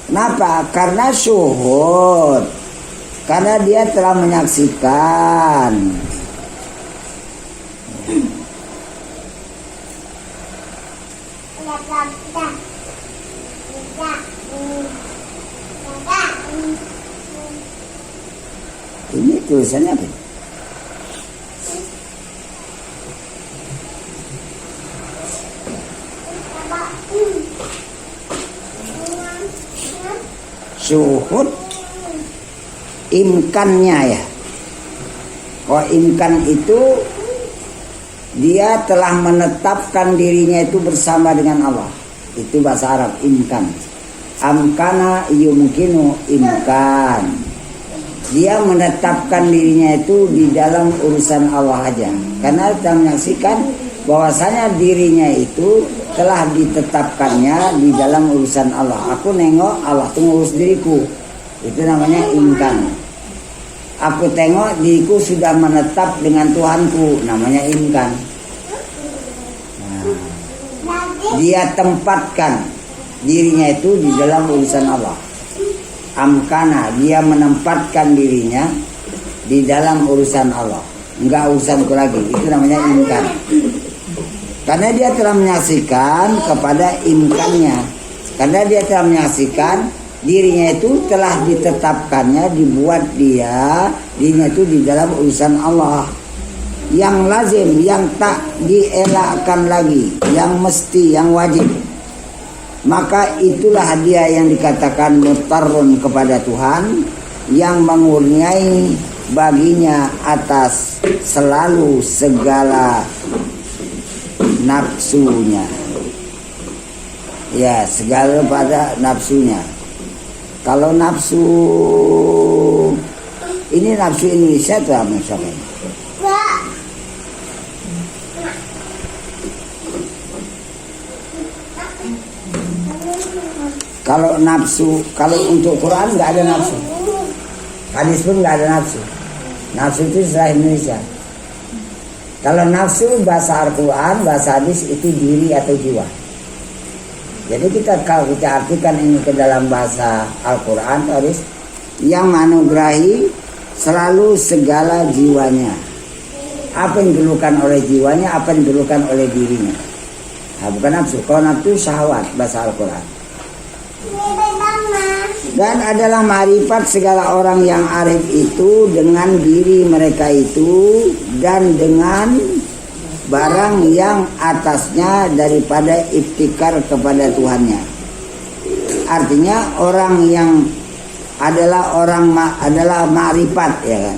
Kenapa? Karena syuhud. Karena dia telah menyaksikan. Ini tulisannya apa? Syuhud imkannya ya. Oh imkan itu dia telah menetapkan dirinya itu bersama dengan Allah. Itu bahasa Arab imkan. Amkana yumkinu imkan. Dia menetapkan dirinya itu di dalam urusan Allah aja. Karena kita menyaksikan bahwasanya dirinya itu telah ditetapkannya di dalam urusan Allah. Aku nengok Allah tuh ngurus diriku. Itu namanya imkan. Aku tengok diriku sudah menetap dengan Tuhanku, namanya imkan. Nah, dia tempatkan dirinya itu di dalam urusan Allah. Amkana, dia menempatkan dirinya di dalam urusan Allah, enggak urusanku lagi. Itu namanya imkan. Karena dia telah menyaksikan kepada imkannya. Karena dia telah menyaksikan dirinya itu telah ditetapkannya, dibuat dirinya itu di dalam urusan Allah. Yang lazim, yang tak dielakkan lagi, yang mesti, yang wajib. Maka itulah dia yang dikatakan mutarrun kepada Tuhan, yang mengurniai baginya atas selalu segala nafsunya. Ya, segala pada nafsunya. Kalau nafsu ini nafsu Indonesia itu apa siapa? Kalau nafsu, kalau untuk Quran nggak ada nafsu, hadis pun nggak ada nafsu. Nafsu itu istilah Indonesia. Kalau nafsu bahasa Al-Quran, bahasa hadis itu diri atau jiwa. Jadi kalau kita artikan ini ke dalam bahasa Al-Quran, harus yang menganugerahi selalu segala jiwanya. Apa yang diperlukan oleh jiwanya, apa yang diperlukan oleh dirinya. Nah, bukan nafsu. Kalau nafsu syahwat bahasa Al-Quran. Dan adalah ma'rifat segala orang yang arif itu dengan diri mereka itu dan dengan barang yang atasnya daripada iftikar kepada Tuhannya. Artinya orang yang adalah ma'rifat, ya kan?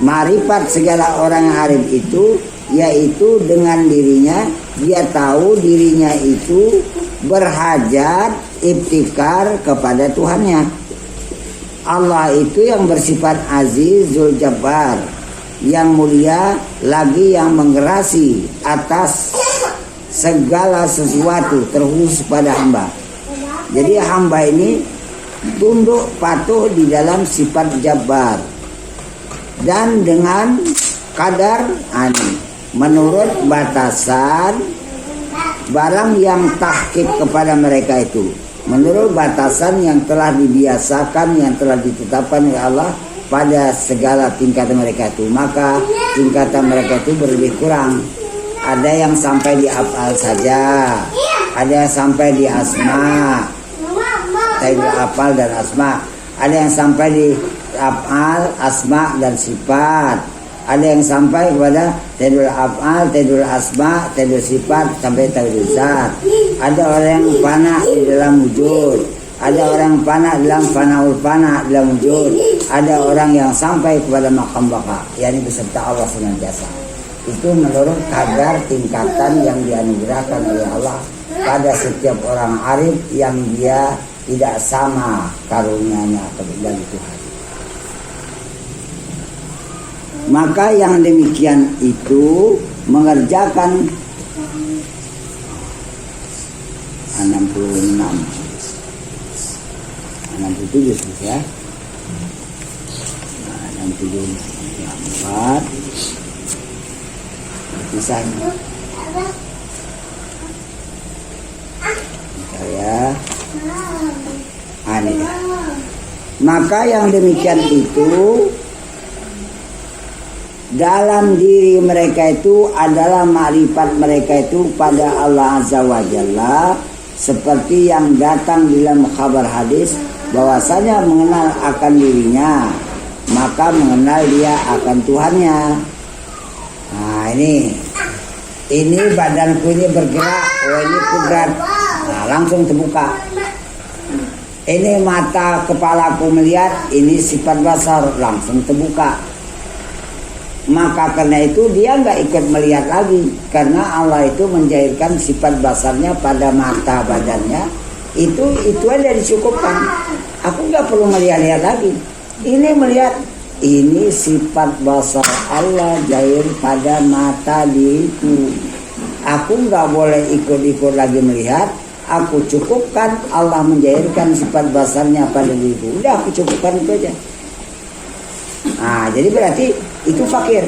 Ma'rifat segala orang yang arif itu yaitu dengan dirinya, dia tahu dirinya itu berhajat iftikar kepada Tuhannya. Allah itu yang bersifat aziz zul jabbar, yang mulia lagi yang menggerasi atas segala sesuatu terkhusus pada hamba. Jadi hamba ini tunduk patuh di dalam sifat jabbar dan dengan kadar menurut batasan barang yang tahqiq kepada mereka itu, menurut batasan yang telah dibiasakan, yang telah ditetapkan oleh Allah pada segala tingkatan mereka itu. Maka tingkatan mereka itu berlebih kurang. Ada yang sampai di af'al saja, ada yang sampai di asma, af'al dan asma, ada yang sampai di af'al, asma dan sifat, ada yang sampai kepada tadul af'al, tadul asma, tadul sifat sampai tadul zat. Ada orang yang fana di dalam wujud, ada orang yang fana dalam fanaul fana dalam wujud, ada orang yang sampai kepada maqam baqa, yakni beserta Allah senantiasa. Itu menurut kadar tingkatan yang dianugerahkan oleh Allah pada setiap orang arif yang dia tidak sama karunia-Nya dari Tuhan. Maka yang demikian itu mengerjakan 67 ya. 64 kisahnya. Saya aneh. Maka yang demikian itu dalam diri mereka itu adalah ma'rifat mereka itu pada Allah Azza wa Jalla, seperti yang datang dalam kabar hadis bahwasanya mengenal akan dirinya maka mengenal dia akan Tuhannya. Nah ini badanku ini bergerak, oh ini kudrat, nah langsung terbuka. Ini mata kepalaku melihat, ini sifat basar, langsung terbuka. Maka karena itu dia nggak ikut melihat lagi, karena Allah itu menjahirkan sifat basarnya pada mata badannya. Itu aja dicukupkan. Aku nggak perlu melihat lagi. Ini melihat, ini sifat basar Allah jahir pada mata diriku. Aku nggak boleh ikut lagi melihat. Aku cukupkan Allah menjahirkan sifat basarnya pada diriku. Udah aku cukupkan itu aja. Nah, jadi berarti itu fakir.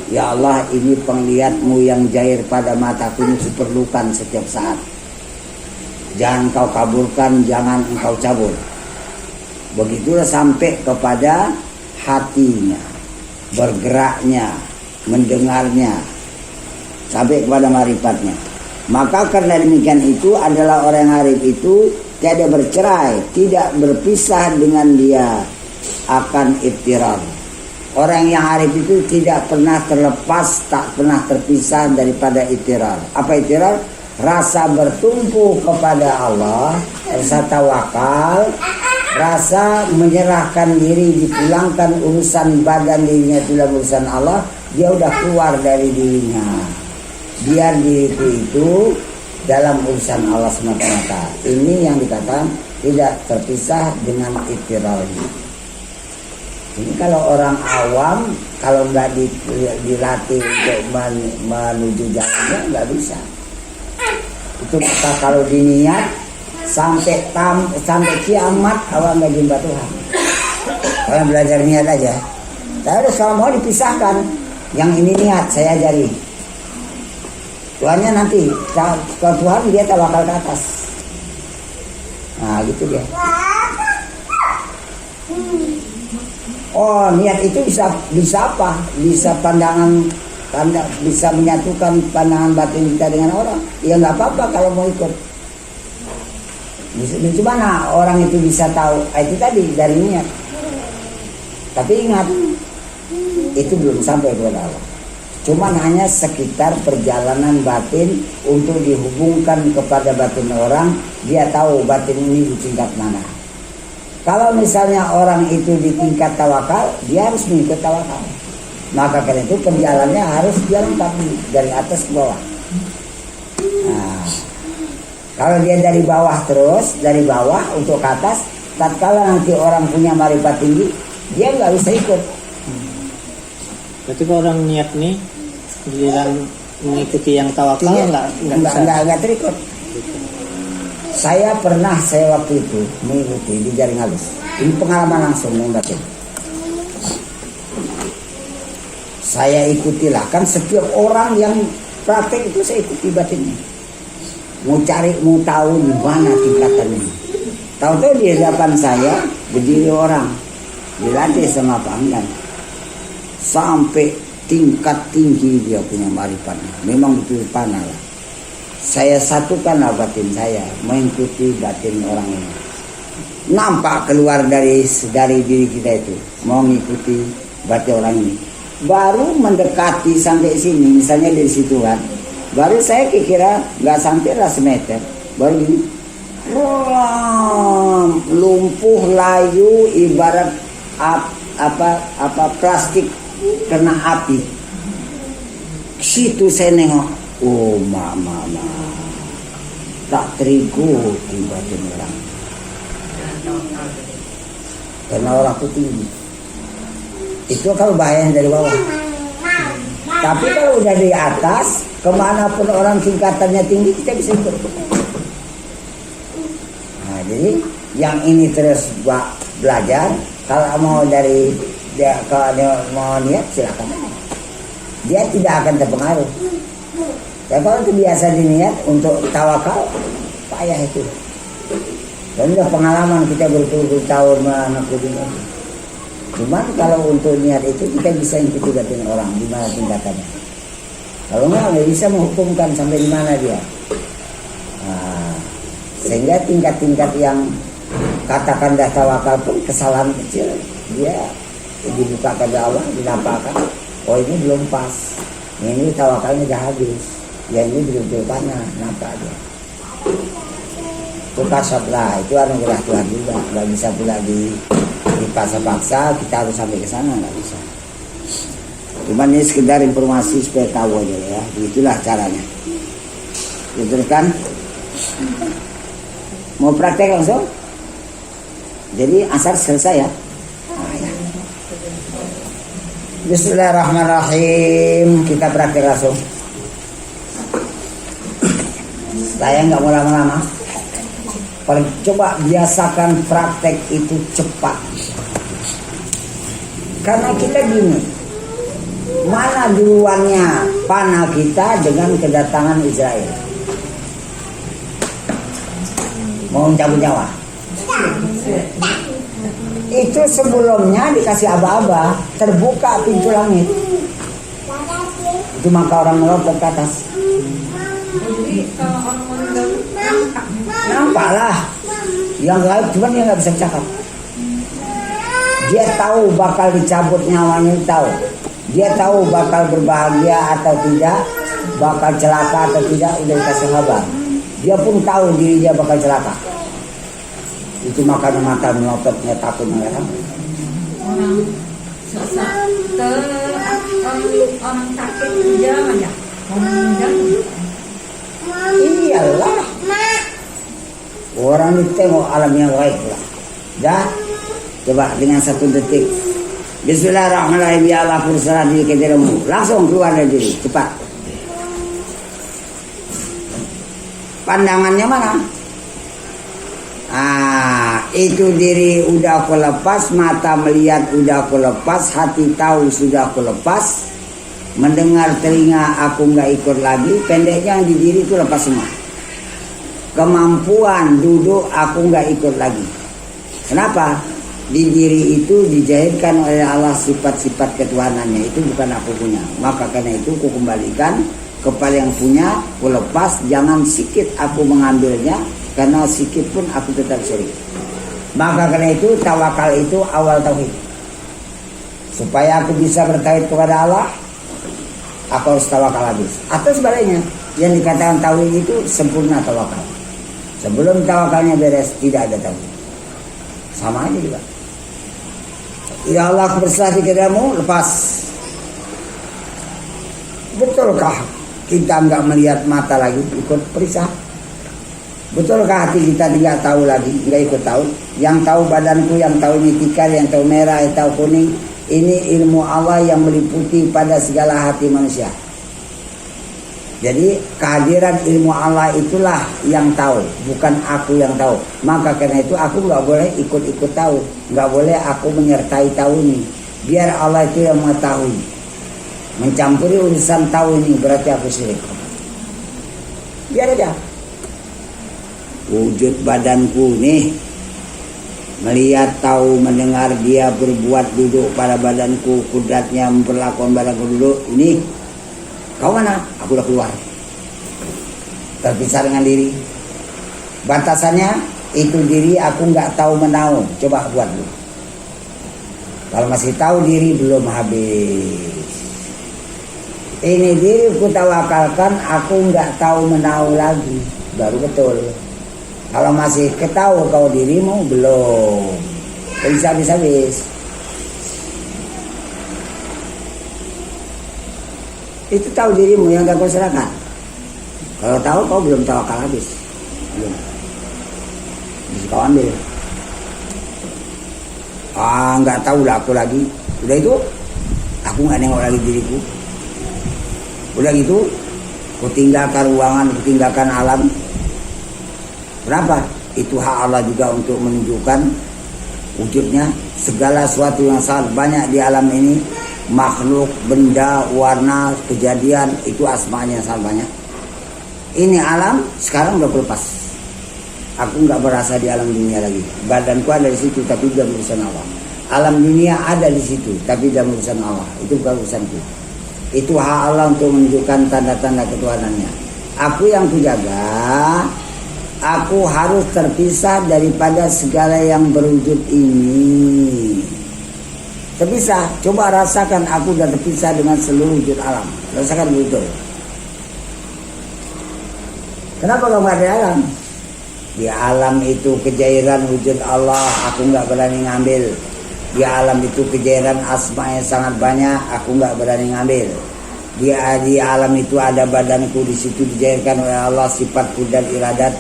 Ya Allah, ini penglihatmu yang jahir pada mataku ini diperlukan setiap saat. Jangan kau kabulkan, jangan engkau cabut. Begitulah sampai kepada hatinya, bergeraknya, mendengarnya, sampai kepada marifatnya. Maka karena demikian itu adalah orang yang arif itu tidak bercerai, tidak berpisah dengan dia akan iftirar. Orang yang arif itu tidak pernah terlepas, tak pernah terpisah daripada iftirar. Apa iftirar? Rasa bertumpu kepada Allah, rasa tawakal, rasa menyerahkan diri, dipulangkan urusan badan dirinya dalam urusan Allah, dia udah keluar dari dirinya. Biar diriku itu dalam urusan Allah semata-mata. Ini yang dikatakan tidak terpisah dengan iftirar ini. Ini kalau orang awam, kalau nggak dilatih untuk menuju jalannya, nggak bisa. Itu maka kalau diniat sampai kiamat awam nggak jumpa Tuhan. Kalau belajar niat aja. Terus kalau mau dipisahkan, Yang ini niat saya ajari. Tuhannya nanti kalau Tuhan dia tawakal ke atas. Nah gitu dia. Oh niat itu bisa apa? Bisa bisa menyatukan pandangan batin kita dengan orang. Ya nggak apa-apa kalau mau ikut. Di mana orang itu bisa tahu? Itu tadi dari niat. Tapi ingat itu belum sampai kepada Allah. Cuman hanya sekitar perjalanan batin untuk dihubungkan kepada batin orang, dia tahu batin ini di tingkat mana. Kalau misalnya orang itu di tingkat tawakal, dia harus mengikut tawakal. Maka karena itu perjalanannya harus dia lengkapi dari atas ke bawah. Nah, kalau dia dari bawah terus, dari bawah untuk ke atas, tatkala nanti orang punya marifat tinggi, dia nggak bisa ikut. Berarti kalau orang niat nih giliran mengikuti yang tawakal nggak terikut. Saya waktu itu mengikuti di Jaring Halus. Ini pengalaman langsung membaca. Saya ikutilah, kan setiap orang yang praktek itu saya ikuti batinnya. Mau tahu di mana tingkatannya. Tahu-tahu di hadapan saya berdiri orang dilatih sama panggilan. Sampai tingkat tinggi dia punya marifatnya. Memang betul panah lah. Saya satukanlah batin saya mengikuti batin orang ini. Nampak keluar dari diri kita itu mau mengikuti batin orang ini. Baru mendekati sampai sini, misalnya dari situ kan, baru saya kira nggak sampai lah semeter, baru gini, lumpuh layu ibarat plastik kena api. Situ saya nengok, oh mama, tak terikuti batin orang, karena orang itu tinggi. Itu kalau bahaya dari bawah. Tapi kalau udah di atas, kemanapun orang tingkatannya tinggi, kita bisa ikut. Nah, jadi yang ini terus belajar. Kalau mau kalau dia mau niat, silakan. Dia tidak akan terpengaruh. Ya kalau itu biasa diniat untuk tawakal, payah itu. Dan udah pengalaman kita berpuluh tahun mengikuti ini. Cuman kalau untuk niat itu kita bisa ikuti batin orang di mana tingkatannya. Kalau nggak bisa menghukumkan sampai di mana dia. Nah, sehingga tingkat-tingkat yang katakan dah tawakal pun kesalahan kecil dia dibukakan ke Allah, dinampakkan. Oh ini belum pas. Ini tawakalnya dah habis. Ya ini belum panah, nampak dia. Itu kasab lah, itu anugerah Tuhan juga. Nggak bisa pula dipaksa-paksa kita harus sampai ke sana, nggak bisa. Cuman ini sekedar informasi supaya tahu aja ya. Itulah caranya. Diteruskan. Mau praktek langsung? Jadi asar selesai ya. Ya. Bismillahirrahmanirrahim. Kita praktek langsung. Saya nggak mau lama-lama. Coba biasakan praktek itu cepat. Karena kita gini, mana duluannya panah kita dengan kedatangan Israel? Mau mencabut nyawa. Itu sebelumnya dikasih aba-aba, terbuka pintu langit. Itu maka orang melompat ke atas. Nampaklah yang gaib, cuman dia nggak bisa cakap. Dia tahu bakal dicabut nyawanya, tahu. Dia tahu bakal berbahagia atau tidak, bakal celaka atau tidak, udah dikasih kabar. Dia pun tahu diri dia bakal celaka. Itu makanya mata melopetnya takut mengarang. Orang sakit jangan ya. Iyalah. Orang itu tengok alam yang gaib lah. Dah. Coba dengan 1 detik. Bismillahirrahmanirrahim. Ya Allah berserah diri ke dirimu. Langsung keluar dari diri. Cepat. Pandangannya mana? Itu diri udah aku lepas. Mata melihat udah aku lepas. Hati tahu sudah aku lepas. mendengar telinga aku nggak ikut lagi. Pendeknya di diri itu lepas semua. Kemampuan duduk aku nggak ikut lagi. Kenapa? Di diri itu dijahitkan oleh Allah sifat-sifat ketuhanannya, itu bukan aku punya. Maka karena itu aku kembalikan kepada yang punya, aku lepas. Jangan sikit aku mengambilnya, karena sikit pun aku tetap syirik. Maka karena itu tawakal itu awal tauhid. Supaya aku bisa bertauhid kepada Allah, aku harus tawakal habis. Atau sebaliknya, yang dikatakan tauhid itu sempurna tawakal. Sebelum tawakalnya beres, tidak ada tauhid. Sama aja juga. Ya Allah, aku berserah di kepadamu, lepas. Betulkah kita nggak melihat mata lagi, ikut periksa? Betulkah hati kita tidak tahu lagi, nggak ikut tahu? Yang tahu badanku, yang tahu ini tikar, yang tahu merah, yang tahu kuning. Ini ilmu Allah yang meliputi pada segala hati manusia. Jadi kehadiran ilmu Allah itulah yang tahu, bukan aku yang tahu. Maka karena itu aku nggak boleh ikut-ikut tahu, nggak boleh aku menyertai tahu ini. Biar Allah itu yang mengetahui. Mencampuri urusan tahu ini berarti aku syirik. Biar aja. Wujud badanku nih, melihat, tahu, mendengar, dia berbuat duduk pada badanku, kudratnya memperlakukan badanku duduk. Ini kau mana? Aku udah keluar. Terpisah dengan diri. Batasannya itu diri aku nggak tahu menau. Coba buat dulu. Kalau masih tahu diri belum habis. Ini diri ku tawakalkan, aku nggak tahu menau lagi. Baru betul. Kalau masih ketahui kau dirimu belum. Bisa habis. Itu tahu dirimu yang gak kau serahkan. Kalau tahu kau belum tawakal habis. Belum. Bisa kau ambil. Nggak tahu lah aku lagi. Udah itu, aku nggak nengok lagi diriku. Udah gitu, ku tinggalkan ruangan, ku tinggalkan alam. Kenapa? Itu hak Allah juga untuk menunjukkan wujudnya. Segala sesuatu yang sangat banyak di alam ini, makhluk, benda, warna, kejadian, itu asmanya sangat banyak. Ini alam sekarang udah lepas. Aku nggak berasa di alam dunia lagi. Badanku ada di situ, tapi dalam urusan Allah. Alam dunia ada di situ, tapi dalam urusan Allah. Itu bukan urusanku. Itu hak Allah untuk menunjukkan tanda-tanda ketuhanannya. Aku yang kujaga. Aku harus terpisah daripada segala yang berwujud ini. Terpisah. Coba rasakan aku sudah terpisah dengan seluruh wujud alam. Rasakan betul. Kenapa kamu ada alam? Di alam itu kejairan wujud Allah, aku nggak berani ngambil. Di alam itu kejairan asma yang sangat banyak, aku nggak berani ngambil. Di alam itu ada badanku, di situ dijairkan oleh Allah sifat dan iradat.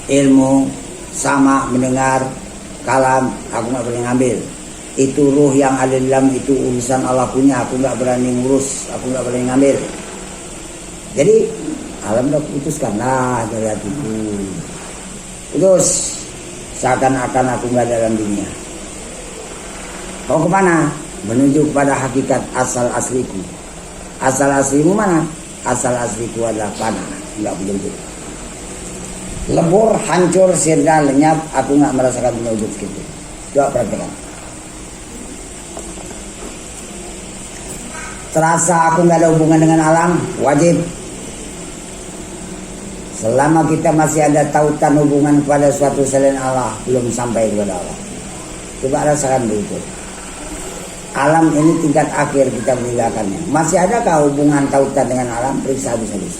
Ilmu, sama, mendengar, kalam, aku nggak berani ngambil. Itu ruh yang ada di dalam itu urusan Allah punya, aku nggak berani ngurus, aku nggak berani ngambil. Jadi alam udah putuskan lah dari hatiku. Putus, seakan-akan aku nggak dalam dunia. Kau kemana? Menuju kepada hakikat asal asliku. Asal aslimu mana? Asal asliku adalah panah, nggak wujud. Lebur, hancur, sirna, lenyap, aku nggak merasakan punya wujud segitu. Coba perhatikan. Terasa aku nggak ada hubungan dengan alam, wajib. Selama kita masih ada tautan hubungan kepada suatu selain Allah, belum sampai kepada Allah. Coba rasakan begitu. Alam ini tingkat akhir kita meninggalkannya. Masih adakah hubungan tautan dengan alam? Periksa habis-habis.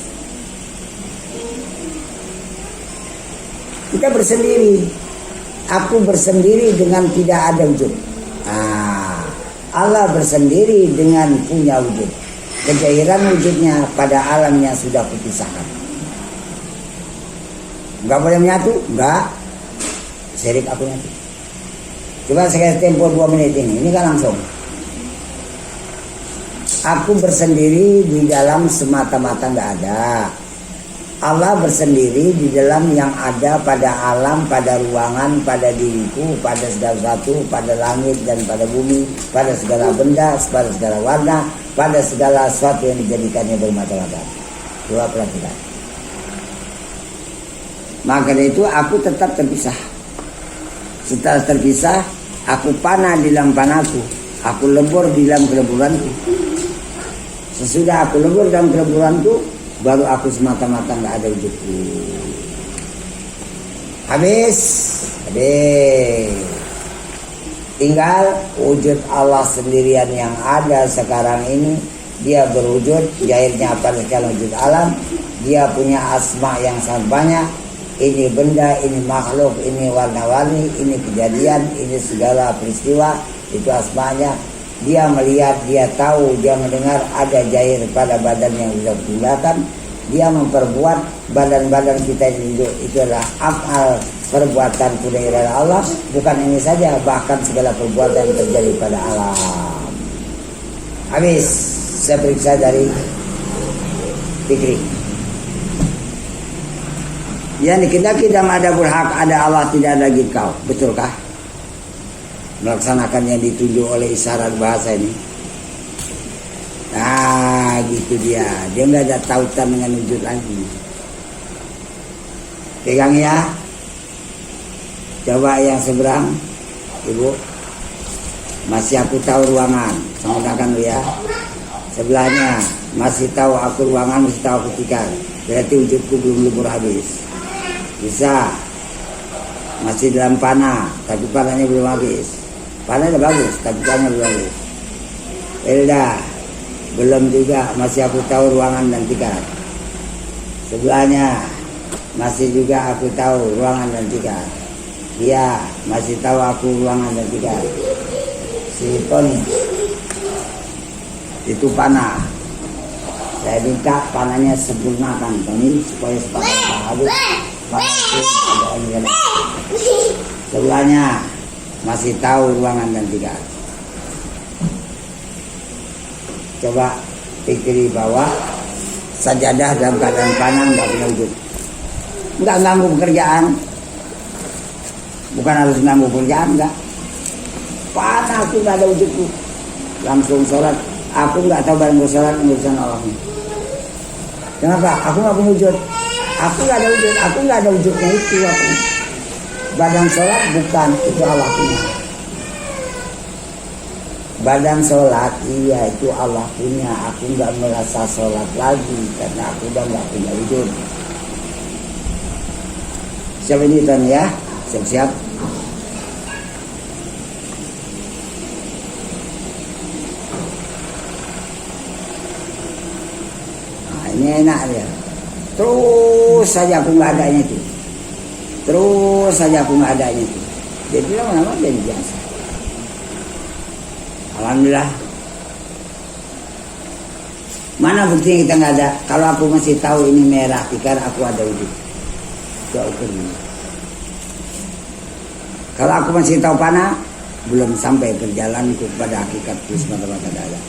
Kita bersendiri. Aku bersendiri dengan tidak ada wujud. Allah bersendiri dengan punya wujud. Kejairan wujudnya pada alam yang sudah kupisahkan. Enggak boleh menyatu? Enggak. Syirik aku nyatu. Coba saya tempo 2 menit ini. Ini kan langsung. Aku bersendiri di dalam semata-mata enggak ada. Allah bersendiri di dalam yang ada pada alam, pada ruangan, pada diriku, pada segala sesuatu, pada langit dan pada bumi, pada segala benda, pada segala warna, pada segala sesuatu yang dijadikannya bermacam-macam. Dua perhatikan. Maka dari itu aku tetap terpisah. Setelah terpisah, aku panah di dalam panahku, aku lebur di dalam keleburanku. Sesudah aku lebur dalam keleburanku, baru aku semata-mata nggak ada wujudku. Habis. Tinggal wujud Allah sendirian yang ada sekarang ini. Dia berwujud, jahirnya pada segala wujud alam. Dia punya asma yang sangat banyak. Ini benda, ini makhluk, ini warna-warni, ini kejadian, ini segala peristiwa. Itu asmanya. Dia melihat, dia tahu, dia mendengar, ada jahir pada badan yang sudah digunakan. Dia memperbuat badan-badan kita ini. Itu adalah af'al, perbuatan kudairan Allah. Bukan ini saja, bahkan segala perbuatan yang terjadi pada alam. Habis saya periksa dari Fikri. Yang dikendaki dalam adabul haq ada Allah, tidak ada lagi kau. Betulkah? Melaksanakan yang ditunjuk oleh isyarat bahasa ini. Nah gitu dia. Dia nggak ada tautan dengan wujud lagi. Pegang ya. Coba yang seberang, Ibu. Masih aku tahu ruangan. Menggunakan lu ya. Sebelahnya masih tahu aku ruangan, masih tahu aku tikar. Berarti wujudku belum lebur habis. Bisa. Masih dalam panah, tapi panahnya belum habis. Panah udah bagus, tapi panah belum habis. Elda, belum juga. Masih aku tahu ruangan dan tikar. Sebelahnya masih juga aku tahu ruangan dan tikar. Iya, masih tahu aku ruangan dan tikar. Si Tony itu panah. Saya minta panahnya sempurnakan Tony supaya sepakat habis. Panah itu ada ini. Sebelahnya masih tahu ruangan dan tikar. Coba pikiri bahwa sajadah dalam keadaan panah nggak punya wujud, nggak ganggu pekerjaan. Bukan harus ganggu pekerjaan, enggak. Panah aku nggak ada wujudku. Langsung sholat. Aku nggak tahu barang sholat urusan Allah. Kenapa? Aku nggak punya wujud. Aku nggak ada wujud. Aku nggak ada wujudnya itu. Aku. Badan sholat bukan itu Allah punya. Badan sholat iya itu Allah punya. Aku nggak merasa sholat lagi karena aku udah nggak punya wujud. Siapa ini Tuan ya? Siap-siap. Nah, ini enak dia. Terus saja aku nggak adanya itu. Terus saja aku nggak adanya itu. Jadi lama-lama jadi biasa. Alhamdulillah. Mana buktinya kita nggak ada? Kalau aku masih tahu ini merah, tikar aku ada wujud. Coba ukur dulu. Kalau aku masih tahu panah, belum sampai perjalananku pada hakikat semata-mata ada.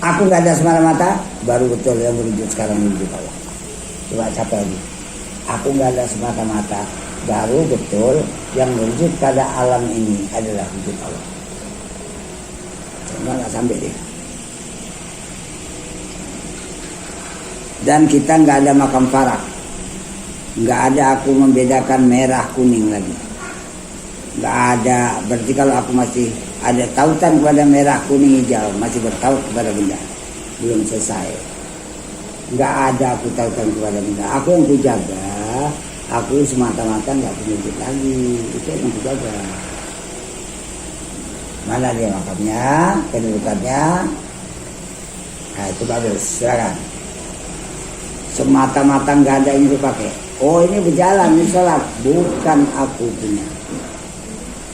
Aku nggak ada semata-mata, baru betul yang berwujud sekarang wujud Allah. Coba capek lagi. Aku nggak ada semata-mata, baru betul yang berwujud pada alam ini adalah wujud Allah. Cuma nggak sampai deh. Dan kita nggak ada makam farak. Nggak ada aku membedakan merah kuning lagi. Nggak ada. Berarti kalau aku masih ada tautan kepada merah kuning hijau, masih bertaut kepada benda, belum selesai. Nggak ada aku tautan kepada benda. Aku yang kujaga. Aku semata-mata nggak punya wujud lagi. Itu yang kujaga. Mana dia makamnya, kedudukannya? Nah itu bagus. Silakan. Semata-mata nggak ada yang dipakai. Oh ini berjalan, ini sholat. Bukan aku punya.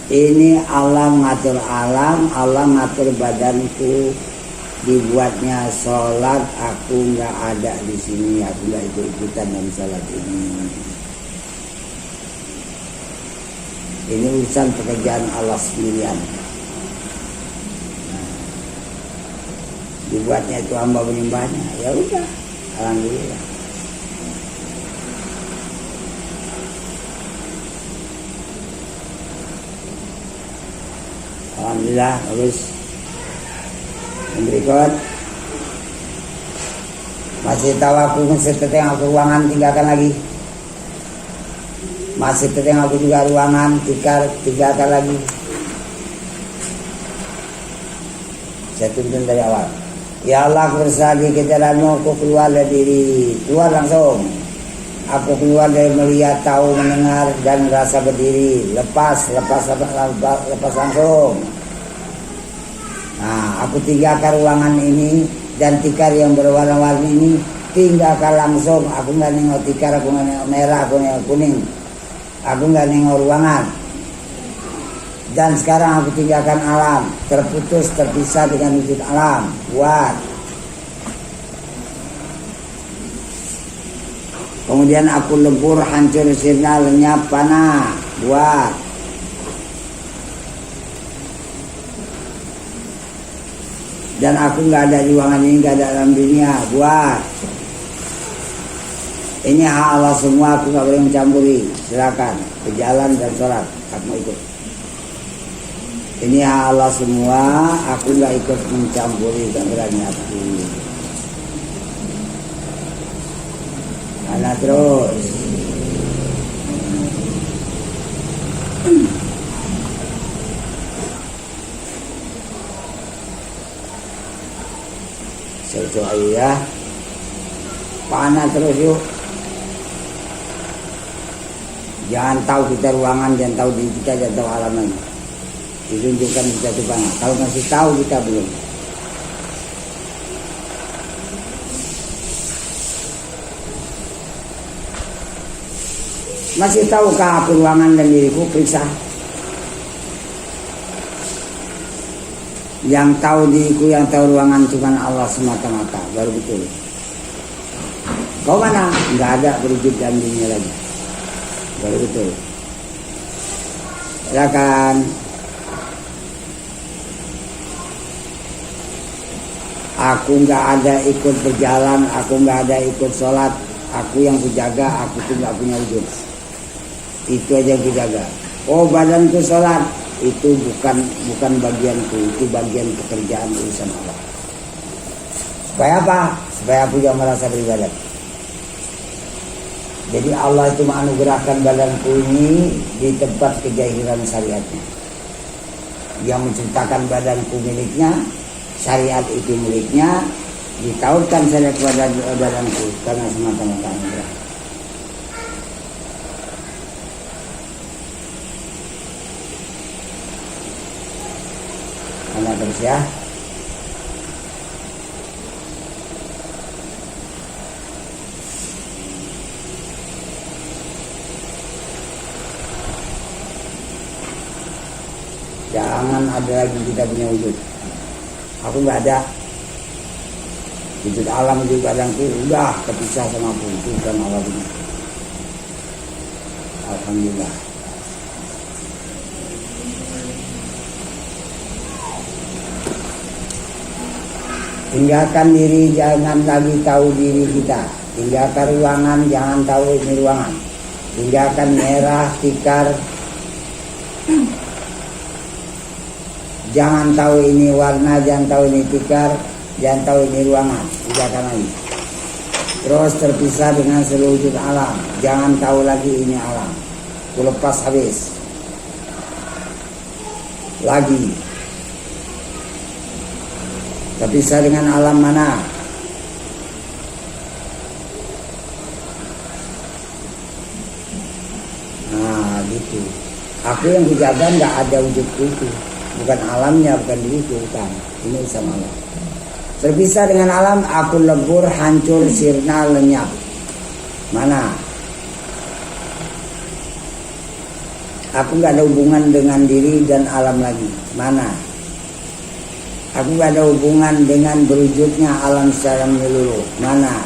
Ini alam ngatur alam, Allah ngatur badanku. Dibuatnya sholat, aku nggak ada di sini. Aku nggak ikut-ikutan dalam sholat ini. Ini urusan pekerjaan Allah sendirian. Nah, dibuatnya itu hamba menyembahnya. Ya udah, alhamdulillah. Alhamdulillah bagus. Yang berikut, masih tahu aku masih teteng aku ruangan, tinggalkan lagi. Masih teteng aku juga ruangan, tinggalkan lagi. Saya tuntun dari awal. Ya Allah, aku berserah di jalanmu, aku keluar dari diri, keluar langsung. Aku keluar dari melihat, tahu, mendengar, dan rasa berdiri. Lepas langsung. Nah, aku tinggalkan ruangan ini dan tikar yang berwarna-warni ini, tinggalkan langsung. Aku nggak nengok tikar, aku nggak nengok merah, aku nengok kuning. Aku nggak nengok ruangan. Dan sekarang aku tinggalkan alam, terputus, terpisah dengan wujud alam. Buat. Kemudian aku lebur, hancur, sirna, lenyap, panah. Buat. Dan aku nggak ada di ruangan ini, nggak ada dalam dunia. Buat. Ini hak Allah semua, aku nggak boleh mencampuri. Silakan ke jalan dan sholat, aku mau ikut. Ini hak Allah semua, aku nggak ikut mencampuri, nggak berani aku. Anak terus. Coba ya. Panah terus yuk. Jangan tahu kita ruangan, jangan tahu diri kita, jangan tahu halaman. Ditunjukkan kita itu panah. Kalau masih tahu kita belum. Masih tahukah aku ruangan dan diriku? Periksa. Yang tahu diriku, yang tahu ruangan cuma Allah semata-mata. Baru betul. Kau mana? Nggak ada berwujud dalam dirinya lagi. Baru betul. Silakan. Aku nggak ada ikut berjalan, aku nggak ada ikut sholat. Aku yang kujaga, aku tuh nggak punya wujud. Itu aja yang kujaga. Oh, badanku sholat, itu bukan bagianku, itu bagian pekerjaan urusan Allah. Supaya apa? Supaya aku juga merasa beribadat. Jadi Allah itu menganugerahkan badanku ini di tempat kejahiran syariatnya. Yang menciptakan badanku miliknya, syariat itu miliknya, ditautkan syariat kepada badanku karena semata-mata anugerah. Anak terus ya. Jangan ada lagi kita punya wujud. Aku nggak ada. Wujud alam di badanku udah terpisah sama aku. Itu bukan Allah ini. Alhamdulillah. Tinggalkan diri, jangan lagi tahu diri kita. Tinggalkan ruangan, jangan tahu ini ruangan. Tinggalkan merah, tikar. Jangan tahu ini warna, jangan tahu ini tikar, jangan tahu ini ruangan. Tinggalkan lagi. Terus terpisah dengan seluruh wujud alam. Jangan tahu lagi ini alam. Ku lepas habis. Lagi. Terpisah dengan alam mana? Nah gitu. Aku yang kujaga nggak ada wujudku itu. Bukan alamnya, bukan diriku, bukan. Ini sama Allah. Terpisah dengan alam, aku lebur, hancur, sirna, lenyap. Mana? Aku nggak ada hubungan dengan diri dan alam lagi. Mana? Aku gak ada hubungan dengan berwujudnya alam secara menyeluruh. Mana?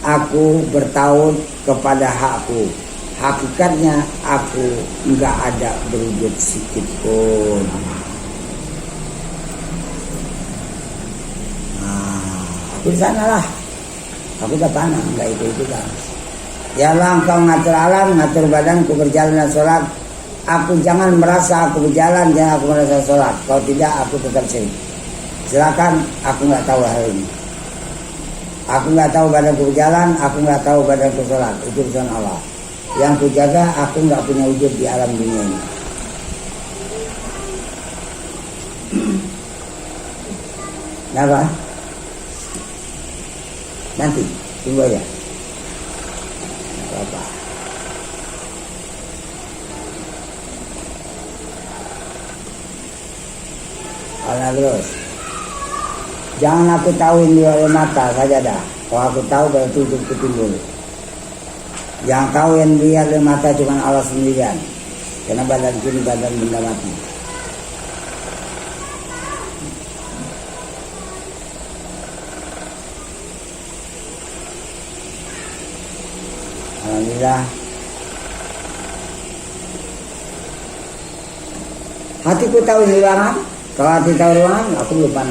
Aku bertaut kepada hakku. Hakikatnya aku gak ada berwujud sedikit pun. Aku di sana lah. Aku udah panah, gak ikut-ikutan. Ya Allah, engkau ngatur alam, ngatur badanku berjalan dan sholat. Aku jangan merasa aku berjalan, jangan aku merasa sholat. Kalau tidak aku tetap syirik. Silakan, aku nggak tahu hal ini. Aku nggak tahu badanku berjalan, aku nggak tahu badanku sholat. Itu urusan Allah. Yang kujaga, aku nggak punya wujud di alam dunia ini. Kenapa? Nanti, tunggu aja. Apa? Allah terus. Jangan aku tahuin dia oleh mata saja dah. Kalau aku tahu berarti itu timbul. Yang tahu yang lihat oleh mata cuma Allah sendirian. Karena badan kini badan benda mati. Alhamdulillah. Hatiku tahu ruangan. Kalau hati tahu ruangan, aku lupa.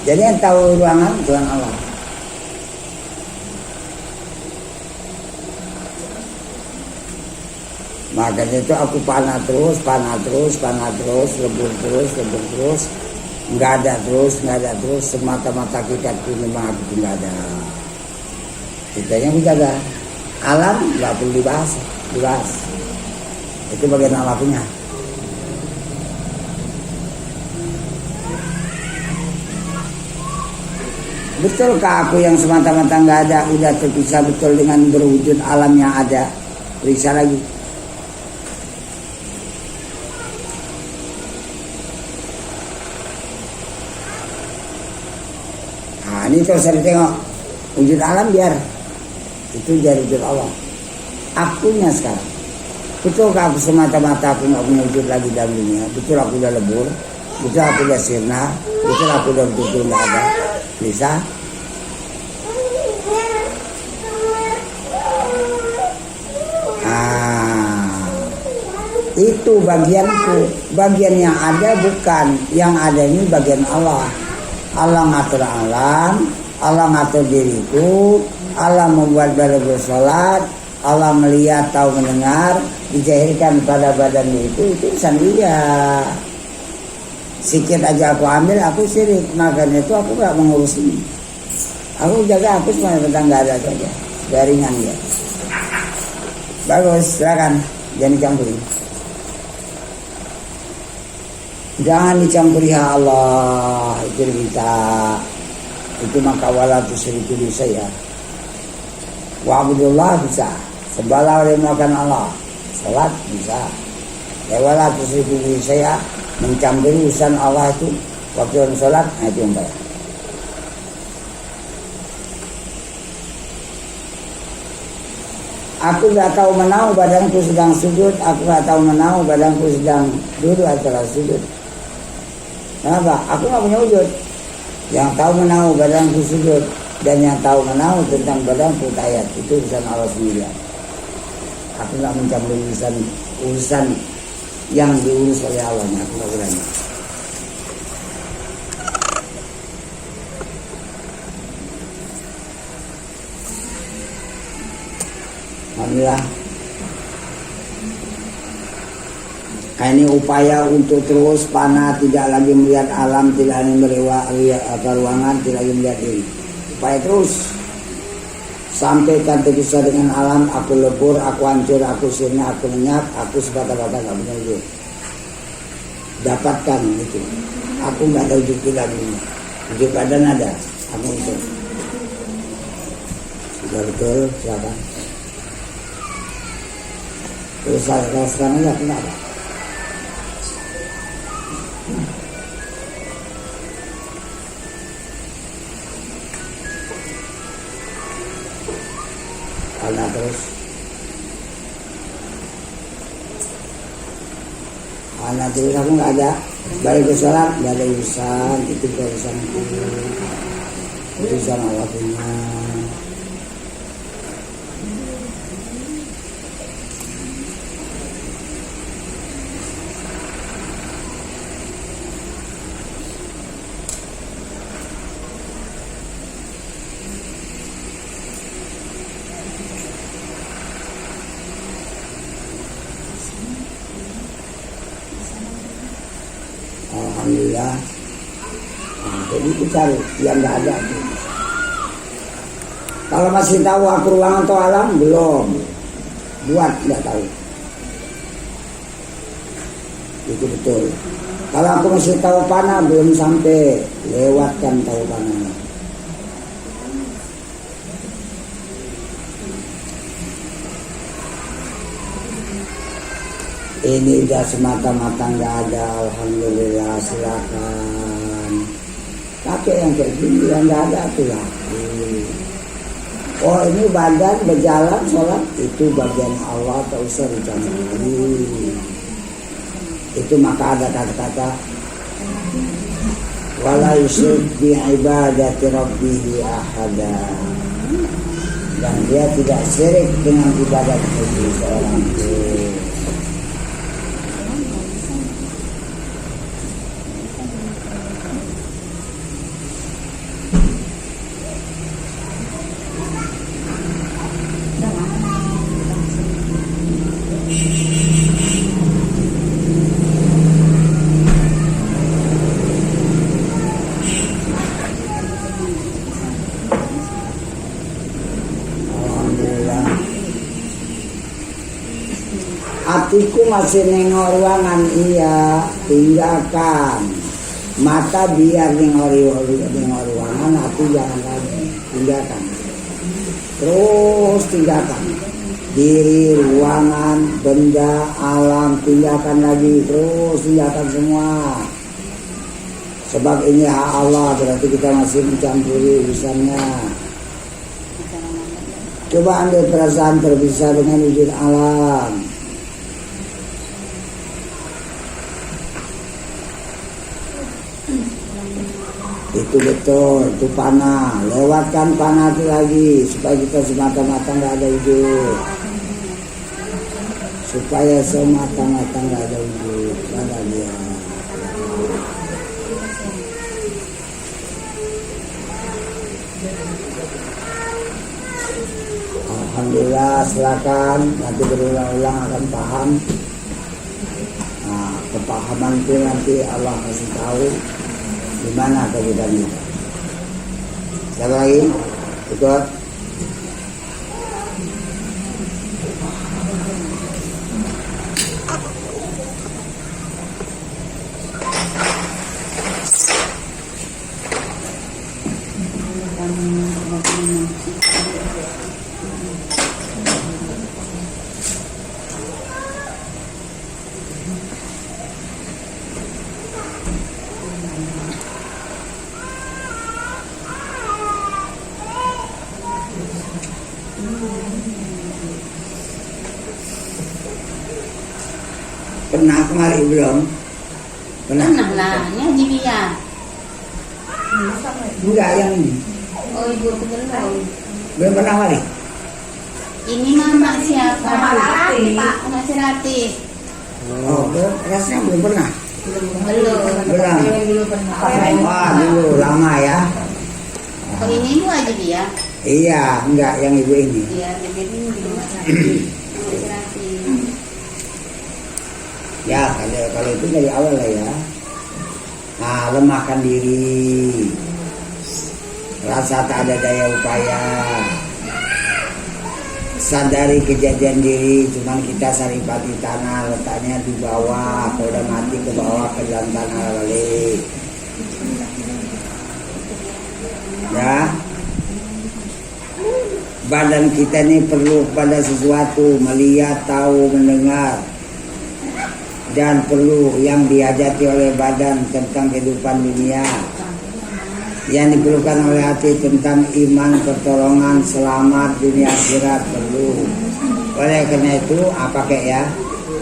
Jadi yang tahu ruangan Tuhan Allah. Makanya itu aku panah terus, lebur terus, nggak ada terus, semata-mata kita memang aku nggak ada. Kita yang menjaga alam nggak perlu dibahas. Itu bagian Allah punya. Betulkah aku yang semata-mata nggak ada udah terpisah betul dengan berwujud alam yang ada? Periksa lagi. Nah ini terus saya tengok wujud alam biar itu jadi wujud Allah. Akunya sekarang. Betulkah aku semata-mata aku nggak punya wujud lagi dalam dunia? Betul aku udah lebur, betul aku udah sirna, betul aku udah betul nggak ada. Bisa? Itu bagianku. Bagian yang ada bukan. Yang ada ini bagian Allah. Allah ngatur alam, Allah ngatur diriku, Allah membuat badan bersolat, Allah melihat, tahu, mendengar, dijahirkan pada badan itu urusan dia. Sikit aja aku ambil, aku syirik. Makanya itu aku gak mengurus ini. Aku jaga, aku cuma tentang gak ada saja. Garingan dia. Bagus, silakan. Jangan dicampuri. Jangan dicampuri ya Allah. Itu kita. Itu maka wala tusyriku bi saya. Wa'budullah bisa. Sembahlah oleh makan Allah. Salat bisa. Ya wala tusyriku bi saya. Mencampuri urusan Allah itu waktu sholat, nah itu yang baik. Aku gak tahu menau badanku sedang sujud, aku gak tahu menau badanku sedang duduk atau sujud. Kenapa? Aku gak punya wujud. Yang tahu menau badanku sujud dan yang tahu menau tentang badanku tayat, itu urusan Allah sendiri. Aku gak mencampuri urusan yang diurus oleh Allah, aku gak berani. Alhamdulillah. Ini upaya untuk terus panah, tidak lagi melihat alam, tidak lagi melihat ruangan, tidak lagi melihat diri. Upaya terus sampaikan terpisah dengan alam. Aku lebur, aku hancur, aku sirna, aku lenyap, aku sepatah-patah gak punya wujud. Dapatkan itu. Aku gak ada wujud lagi. Wujud badan ada, aku itu. Sudah betul, silakan. Terus saya sekarang aja, aku gak ada. Karena terus aku nggak ada balik ke sholat, nggak ada urusan, itu urusanku, urusan Allah punya. alhamdulillah. Nah, jadi itu cari yang nggak ada. Kalau masih tahu aku ruangan atau alam belum, buat nggak tahu. Itu betul. Kalau aku masih tahu panah belum sampai, lewatkan tahu panah. Ini udah semata-mata nggak ada, alhamdulillah, silakan. Pakai yang kayak gini yang nggak ada tuh lagi. Oh ini badan berjalan sholat itu bagian Allah, tak usah dicampuri. Itu maka ada kata-kata wala yusyrik bi ibadati rabbih ahada, dan dia tidak syirik dengan ibadat seorang itu. Hatiku masih nengok ruangan, iya, tinggalkan. Mata biar nengok ruangan, hati jangan lagi, tinggalkan. Terus tinggalkan. Diri, ruangan, benda, alam, tinggalkan lagi, terus tinggalkan semua. Sebab ini hak Allah, berarti kita masih mencampuri urusannya. Coba ambil perasaan terpisah dengan wujud alam. Itu betul, itu panah. Lewatkan panah itu lagi supaya kita semata-mata nggak ada wujud. Supaya semata-mata nggak ada wujud. Mana dia? Alhamdulillah, silakan. Nanti berulang-ulang akan paham. Nah, kepahaman itu nanti Allah kasih tahu di mana kebedaannya. Siapa lagi? Ikut. Pernah kemari belum? Pernah lah, ya Jibia. Enggak yang ini. Oh ibu itu belum. Belum pernah kemari? Ini mama siapa? Mama Rati, Pak. Mama si Rati. Oh, rasanya belum pernah. Belum. Wah, dulu lama ya. Oh ini ibu aja dia. Iya, enggak yang ibu ini. Iya, jadi ini di rumah sakit. Mama si Rati. Ya, kalau itu dari awal lah ya. Nah, lemahkan diri. Rasa tak ada daya upaya. Sadari kejadian diri, cuman kita saripati tanah, letaknya di bawah. Kalau udah mati ke bawah, ke dalam tanah balik. Ya. Badan kita ini perlu pada sesuatu, melihat, tahu, mendengar. Dan perlu yang dihajati oleh badan tentang kehidupan dunia, yang diperlukan oleh hati tentang iman, pertolongan, selamat dunia akhirat perlu. Oleh karena itu apa kayak ya,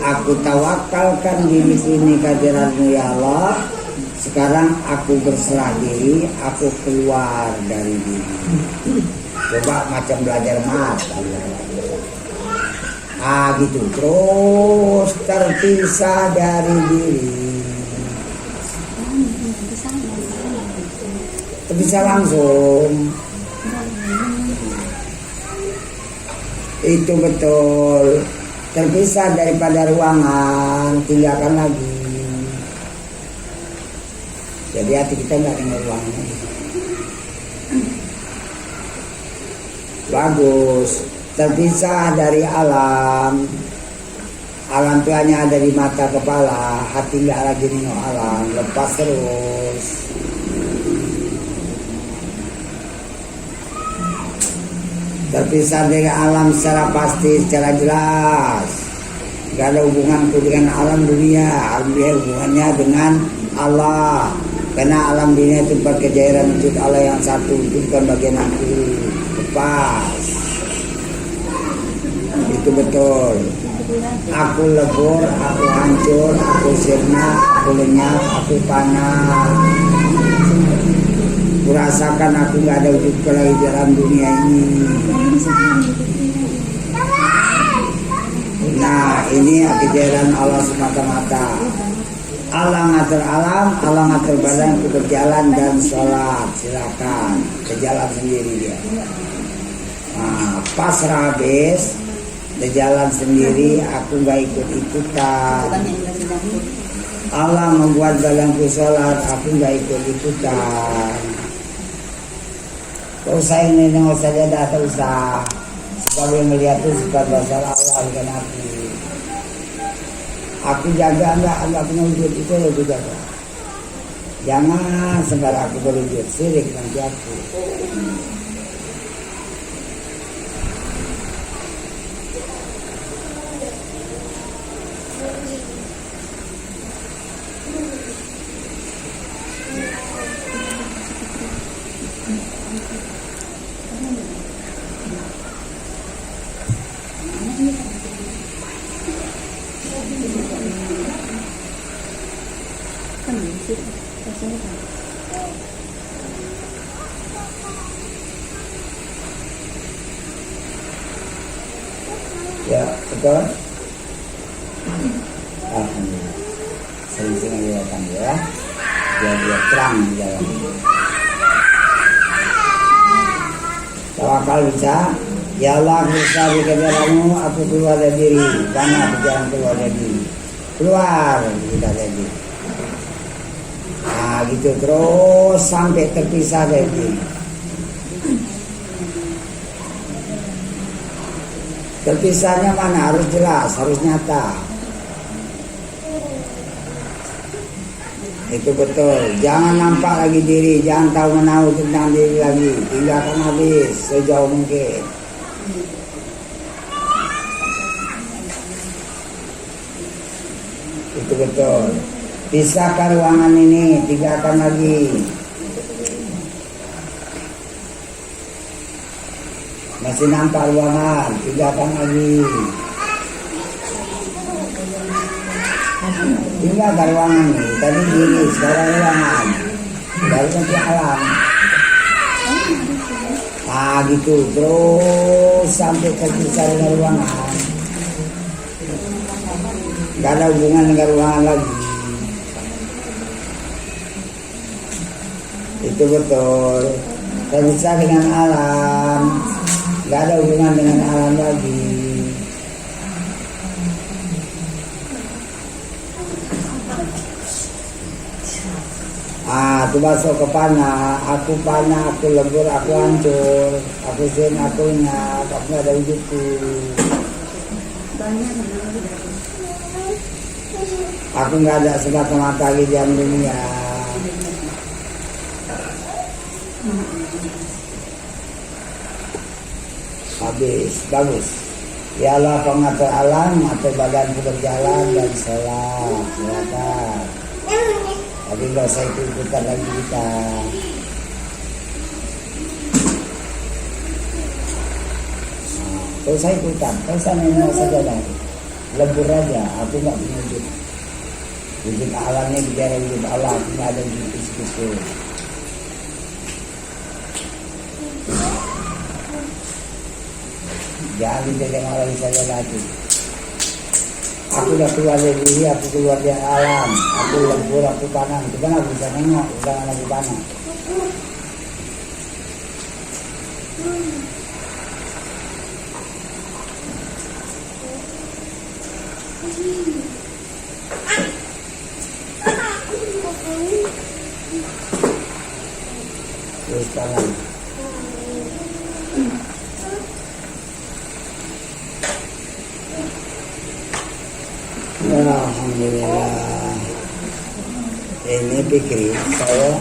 aku tawakalkan diri ini kehadiratmu ya Allah. Sekarang aku berserah diri, aku keluar dari diri. Coba macam belajar mat. Gitu, terus terpisah dari diri, terpisah langsung. Itu betul, terpisah daripada ruangan, tinggalkan lagi. Jadi hati kita nggak dengar ruangannya. Bagus, terpisah dari alam. Alam itu hanya ada di mata kepala, hati nggak lagi nengok alam, lepas terus. Terpisah dari alam secara pasti, secara jelas. Gak ada hubunganku dengan alam dunia. Alam dunia hubungannya dengan Allah. Karena alam dunia itu berkejairan wujud Allah yang satu, itu bukan bagian aku. Lepas. Itu betul. Aku lebur, aku hancur, aku sirna, aku lenyap, aku panah. Kurasakan aku gak ada wujud lagi dalam dunia ini. Nah, ini kejadian Allah semata-mata. Allah ngatur alam, Allah ngatur badan, aku berjalan dan sholat. Silakan, berjalan sendiri dia. Nah, pasrah habis, berjalan sendiri, aku gak ikut-ikutan. Allah membuat badanku sholat, aku gak ikut-ikutan. Kau usah ini nengok saja dah, tak usah. Sebab yang melihat itu sifat besar Allah bukan aku. Aku jaga enggak punya wujud itu ya aku jaga. Jangan sembarang aku berwujud, sirik nanti aku. Ya, betul. Alhamdulillah. Sering-sering aja datang ya. Biar dia terang di jalan. Tawakal bisa. Ya Allah, aku bisa dikejaramu, aku keluar dari diri. Karena aku jangan keluar dari diri. Keluar kita dari diri. Nah gitu terus sampai terpisah dari diri. Terpisahnya mana? Harus jelas, harus nyata. Itu betul. Jangan nampak lagi diri, jangan tahu menahu tentang diri lagi. Tinggalkan habis sejauh mungkin. Itu betul. Pisahkan ruangan ini, tinggalkan lagi. Masih nampak ruangan, tinggalkan lagi. Tinggalkan ruangan ini. Tadi diri, sekarang ruangan. Baru nanti alam. Ah gitu, terus sampai terpisah dengan ruangan. Gak ada hubungan dengan ruangan lagi. Itu betul. Terpisah dengan alam. Gak ada hubungan dengan alam lagi. Itu masuk ke panah. Aku panah, aku lembur, aku hancur. Aku sin, aku ingat. Aku gak ada wujudku. Aku gak ada semata-mata lagi di dunia. Habis, bagus. Ya Allah pengatur alam, atur badanku berjalan dan sholat. Silakan. Tapi gak usah ikut-ikutan lagi kita. Gak usah ikutan, gak usah nengok saja lagi. Lebur aja, aku gak punya wujud. Wujud alamnya bicara wujud Allah, aku gak ada wujud fisik-fisik. Jangan dijadikan orang saja lagi. Aku udah keluar dari diri, aku keluar dari alam. Aku lembur, aku panah. Itu kan aku bisa nengok, jangan lagi panah. terus tangan. Alhamdulillah. Ini pikir saya